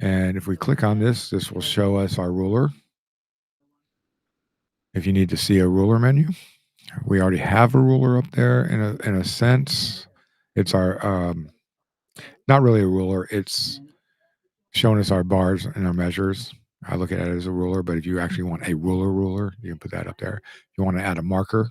And if we click on this, this will show us our ruler. If you need to see a ruler menu, we already have a ruler up there in a sense. It's our, not really a ruler. It's showing us our bars and our measures. I look at it as a ruler, but if you actually want a ruler, you can put that up there. If you want to add a marker,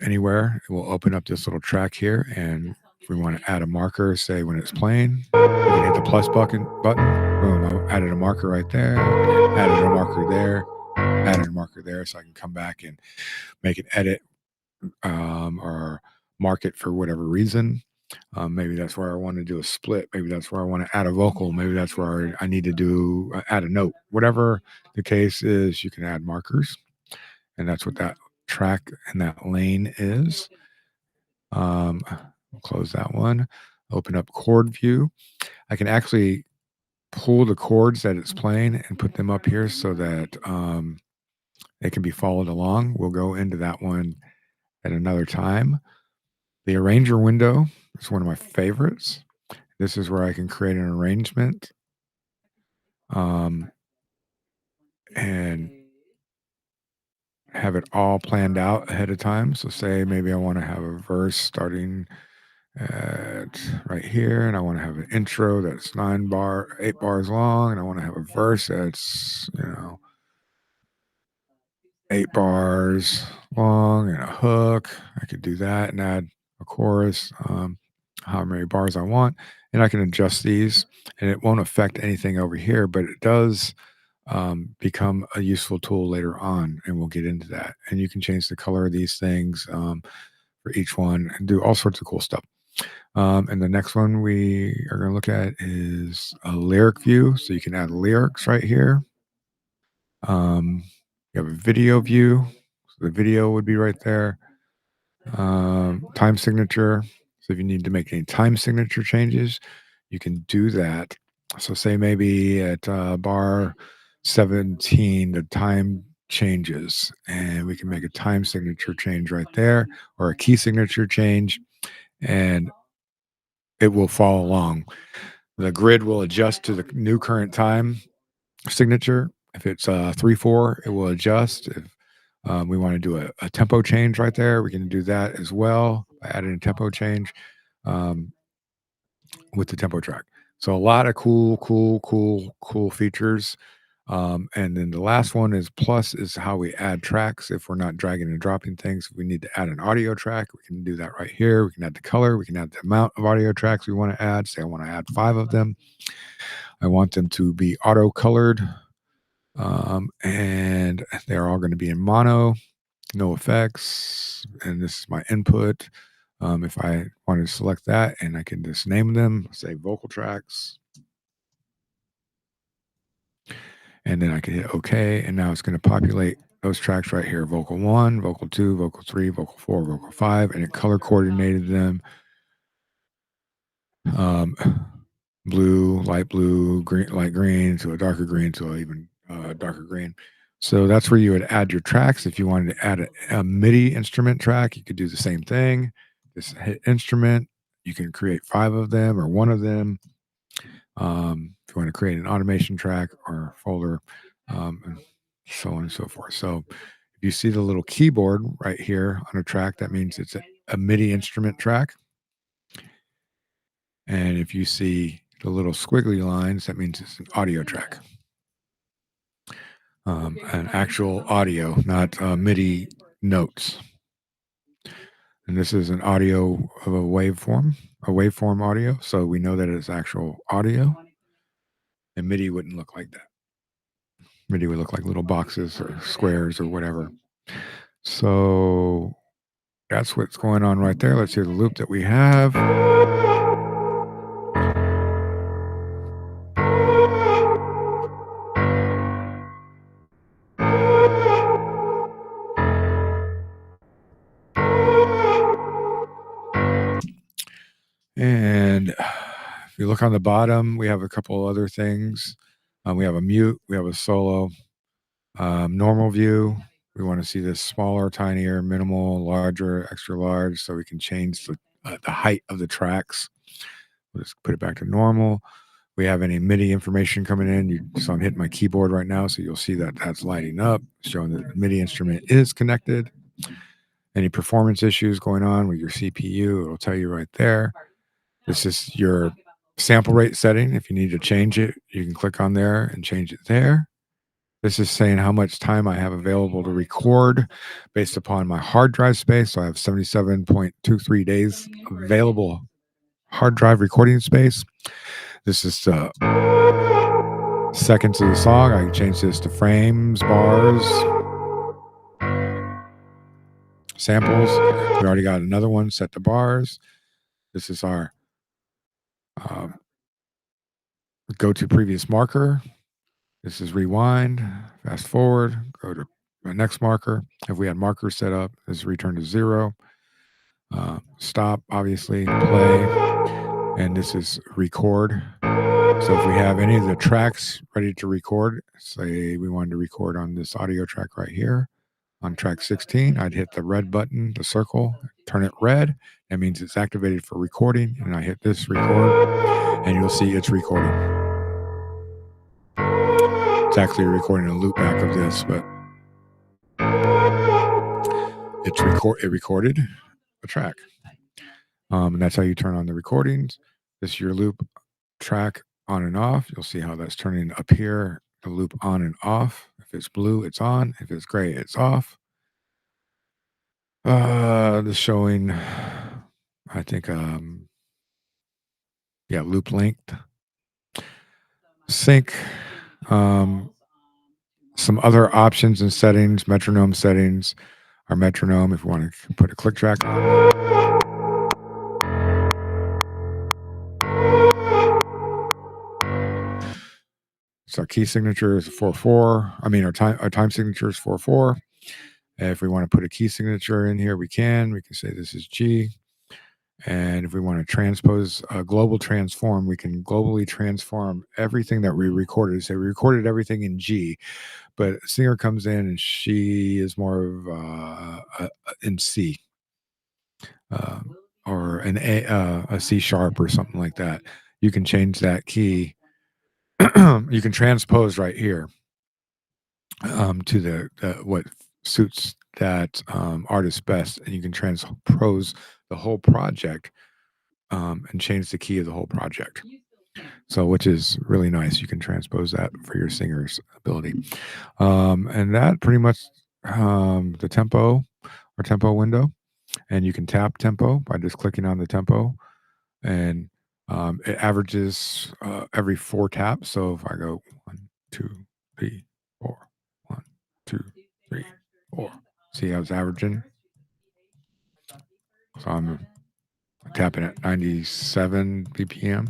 Anywhere. It will open up this little track here, and if we want to add a marker, say when it's playing, we can hit the plus button. Boom! I added a marker right there. Added a marker there. Added a marker there, so I can come back and make an edit or mark it for whatever reason. Maybe that's where I want to do a split. Maybe that's where I want to add a vocal. Maybe that's where I need to do add a note. Whatever the case is, you can add markers, and that's what that track and that lane is. We'll close that one. Open up chord view. I can actually pull the chords that it's playing and put them up here so that they can be followed along. We'll go into that one at another time. The arranger window is one of my favorites. This is where I can create an arrangement and have it all planned out ahead of time. So say maybe I want to have a verse starting at right here, and I want to have an intro that's 8 bars long, and I want to have a verse that's 8 bars long and a hook. I could do that and add a chorus, how many bars I want, and I can adjust these, and it won't affect anything over here, but it does become a useful tool later on, and we'll get into that. And you can change the color of these things for each one and do all sorts of cool stuff. And the next one we are going to look at is a lyric view. So you can add lyrics right here. You have a video view. So the video would be right there. Time signature. So if you need to make any time signature changes, you can do that. So say maybe at bar 17, the time changes, and we can make a time signature change right there or a key signature change, and it will follow along. The grid will adjust to the new current time signature. If it's 3/4, it will adjust. If we want to do a tempo change right there, we can do that as well by adding a tempo change with the tempo track. So a lot of cool features. And then the last one is plus is how we add tracks. If we're not dragging and dropping things, if we need to add an audio track, we can do that right here. We can add the color. We can add the amount of audio tracks we want to add. Say I want to add 5 of them. I want them to be auto colored. And they're all going to be in mono, no effects. And this is my input. If I want to select that, and I can just name them, say vocal tracks. And then I can hit OK, and now it's going to populate those tracks right here: vocal 1, vocal 2, vocal 3, vocal 4, vocal 5, and it color coordinated them. Blue, light blue, green, light green, to a darker green, to an even darker green. So that's where you would add your tracks. If you wanted to add a MIDI instrument track, you could do the same thing. Just hit instrument. You can create 5 of them or 1 of them. If you want to create an automation track or folder, and so on and so forth. So if you see the little keyboard right here on a track, that means it's a MIDI instrument track. And if you see the little squiggly lines, that means it's an audio track. An actual audio, not MIDI notes. And this is an audio of a waveform audio. So we know that it's actual audio. And MIDI wouldn't look like that. MIDI would look like little boxes or squares or whatever. So that's what's going on right there. Let's hear the loop that we have. And if you look on the bottom, we have a couple other things. We have a mute, we have a solo, normal view. We want to see this smaller, tinier, minimal, larger, extra large, so we can change the height of the tracks. We'll just put it back to normal. We have any MIDI information coming in. So I'm hitting my keyboard right now, so you'll see that that's lighting up, showing that the MIDI instrument is connected. Any performance issues going on with your CPU, it'll tell you right there. This is your sample rate setting. If you need to change it, you can click on there and change it there. This is saying how much time I have available to record based upon my hard drive space. So I have 77.23 days available hard drive recording space. This is seconds of the song. I can change this to frames, bars, samples. We already got another one set to bars. This is our go to previous marker. This is rewind, fast forward, go to the next marker. If we had markers set up, this is return to 0. Stop, obviously, play, and this is record. So if we have any of the tracks ready to record, say we wanted to record on this audio track right here, on track 16, I'd hit the red button, the circle, turn it red. That means it's activated for recording, and I hit this record, and you'll see it's recording. It's actually recording a loop back of this, but it recorded a track. And that's how you turn on the recordings. This is your loop track on and off. You'll see how that's turning up here, the loop on and off. If it's blue, it's on. If it's gray, it's off. The showing, I think, loop length, sync, some other options and settings, metronome settings. Our metronome, if we want to put a click track on. So our key signature is 4/4. I mean, our time signature is 4/4. If we want to put a key signature in here, we can. We can say this is G. And if we want to transpose a global transform, we can globally transform everything that we recorded. Say we recorded everything in G, but a singer comes in and she is more of in C, or a C sharp or something like that. You can change that key. You can transpose right here to the what suits that artist best, and you can transpose the whole project and change the key of the whole project. So, which is really nice. You can transpose that for your singer's ability. And that pretty much the tempo or tempo window. And you can tap tempo by just clicking on the tempo. And it averages every 4 taps. So if I go 1, 2, 3, 4, 1, 2, 3, 4. See how it's averaging? So I'm tapping at 97 BPM.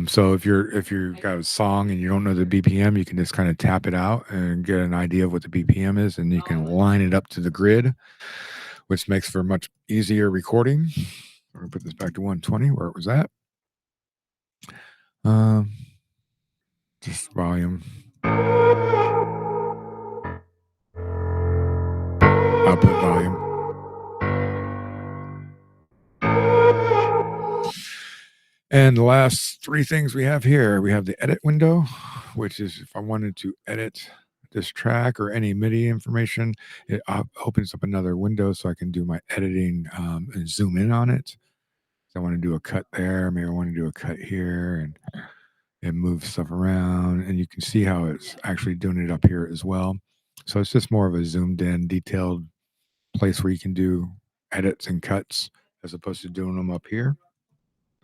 So if you've got a song and you don't know the BPM, you can just kind of tap it out and get an idea of what the BPM is, and you can line it up to the grid, which makes for much easier recording. I'm gonna put this back to 120 where it was at. Just volume. Output volume. And the last 3 things we have here, we have the edit window, which is if I wanted to edit this track or any MIDI information, it opens up another window so I can do my editing and zoom in on it. So I want to do a cut there, maybe I want to do a cut here, and move stuff around, and you can see how it's actually doing it up here as well. So it's just more of a zoomed in, detailed place where you can do edits and cuts as opposed to doing them up here.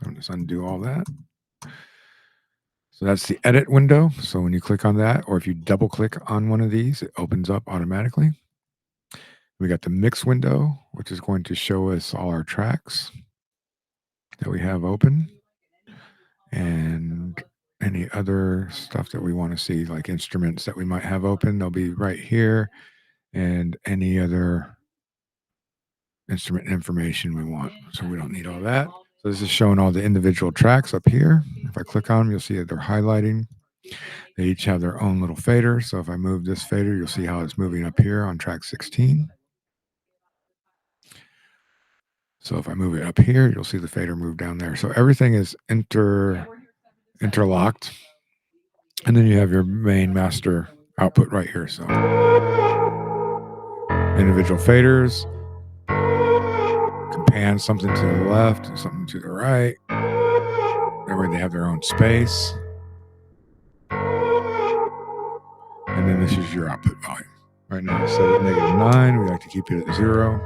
I'm just undo all that. So that's the edit window. So when you click on that, or if you double click on one of these, it opens up automatically. We got the mix window, which is going to show us all our tracks that we have open, and any other stuff that we want to see, like instruments that we might have open, they'll be right here, and any other instrument information we want. So we don't need all that. So this is showing all the individual tracks up here. If I click on them, you'll see that they're highlighting. They each have their own little fader. So if I move this fader, you'll see how it's moving up here on track 16. So if I move it up here, you'll see the fader move down there. So everything is interlocked. And then you have your main master output right here. So individual faders. Can pan something to the left and something to the right. That way they have their own space. and then this is your output volume. Right now it's set at -9. We like to keep it at 0.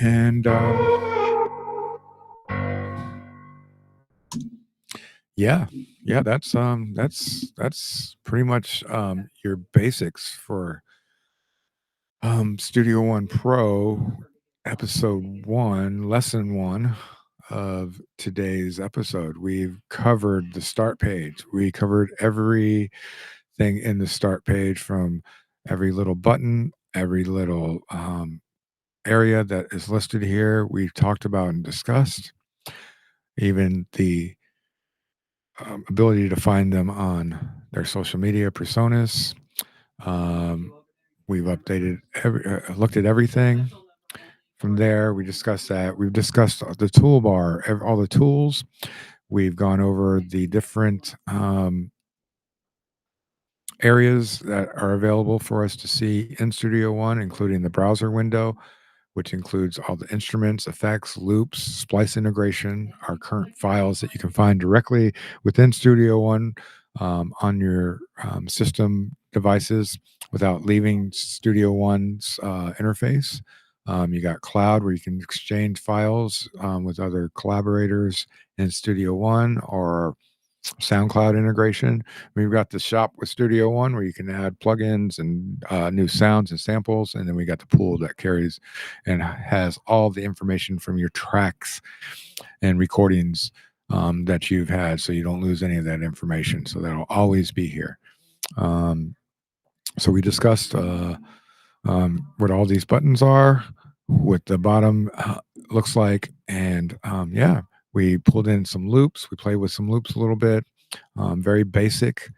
And yeah, that's pretty much your basics for Studio One Pro, episode 1, lesson 1 of today's episode. We've covered the start page. We covered everything in the start page, from every little button, every little area that is listed here. We've talked about and discussed, even the ability to find them on their social media PreSonus. Um, we've looked at everything. From there, we discussed that. We've discussed the toolbar, all the tools. We've gone over the different areas that are available for us to see in Studio One, including the browser window, which includes all the instruments, effects, loops, splice integration, our current files that you can find directly within Studio One on your system devices without leaving Studio One's interface. You got cloud, where you can exchange files with other collaborators in Studio One, or SoundCloud integration. We've got the shop with Studio One, where you can add plugins and new sounds and samples. And then we got the pool that carries and has all the information from your tracks and recordings that you've had, so you don't lose any of that information. So that'll always be here. So we discussed what all these buttons are, what the bottom looks like, and yeah, we pulled in some loops. We played with some loops a little bit, very basic.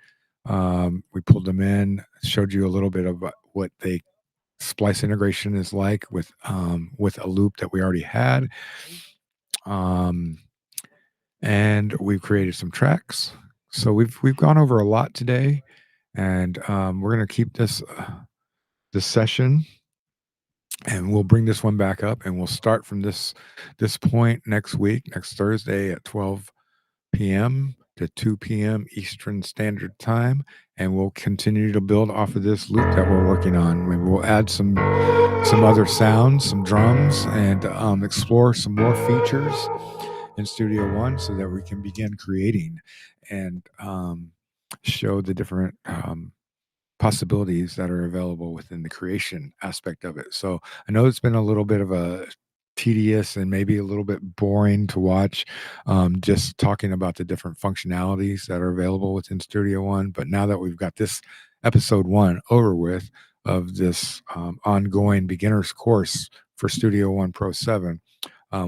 We pulled them in, showed you a little bit of what the splice integration is like with a loop that we already had, and we've created some tracks. So we've gone over a lot today, and we're gonna keep this session, and we'll bring this one back up, and we'll start from this point next week, next Thursday at 12 p.m. to 2 p.m. Eastern Standard Time, and we'll continue to build off of this loop that we're working on. Maybe we'll add some other sounds, some drums, and explore some more features in Studio One, so that we can begin creating and show the different possibilities that are available within the creation aspect of it. So I know it's been a little bit of a tedious and maybe a little bit boring to watch, just talking about the different functionalities that are available within Studio One. But now that we've got this episode 1 over with of this ongoing beginner's course for Studio One Pro 7,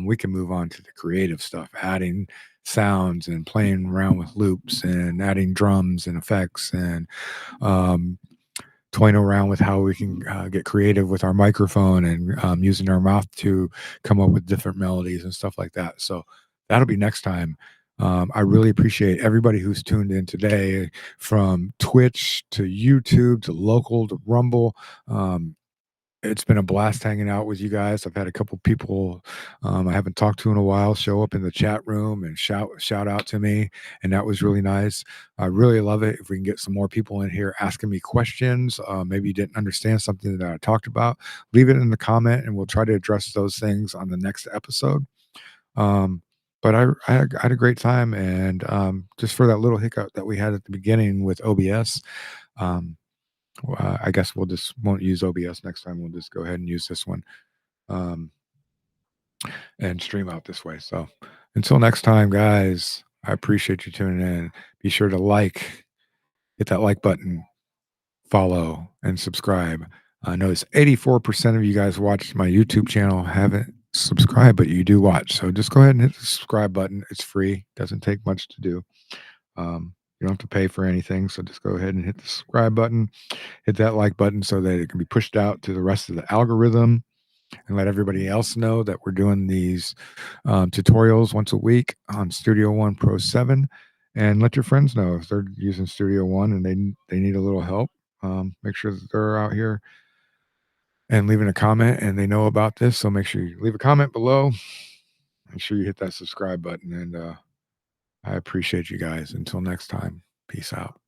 we can move on to the creative stuff, adding sounds and playing around with loops and adding drums and effects, and toying around with how we can get creative with our microphone, and using our mouth to come up with different melodies and stuff like that. So that'll be next time. I really appreciate everybody who's tuned in today, from Twitch to YouTube to local to Rumble. It's been a blast hanging out with you guys. I've had a couple people I haven't talked to in a while show up in the chat room and shout out to me, and that was really nice. I really love it if we can get some more people in here asking me questions. Maybe you didn't understand something that I talked about. Leave it in the comment, and we'll try to address those things on the next episode. But I had a great time, and just for that little hiccup that we had at the beginning with OBS. I guess won't use OBS next time. We'll just go ahead and use this one, um, and stream out this way. So until next time, guys, I appreciate you tuning in. Be sure to hit that like button, follow, and subscribe. I notice 84% of you guys watch my YouTube channel haven't subscribed, but you do watch. So just go ahead and hit the subscribe button. It's free. Doesn't take much to do. You don't have to pay for anything. So just go ahead and hit the subscribe button, hit that like button, so that it can be pushed out to the rest of the algorithm, and let everybody else know that we're doing these tutorials once a week on Studio One Pro 7. And let your friends know if they're using Studio One and they need a little help. Make sure that they're out here and leaving a comment and they know about this. So make sure you leave a comment below. Make sure you hit that subscribe button, and I appreciate you guys. Until next time, peace out.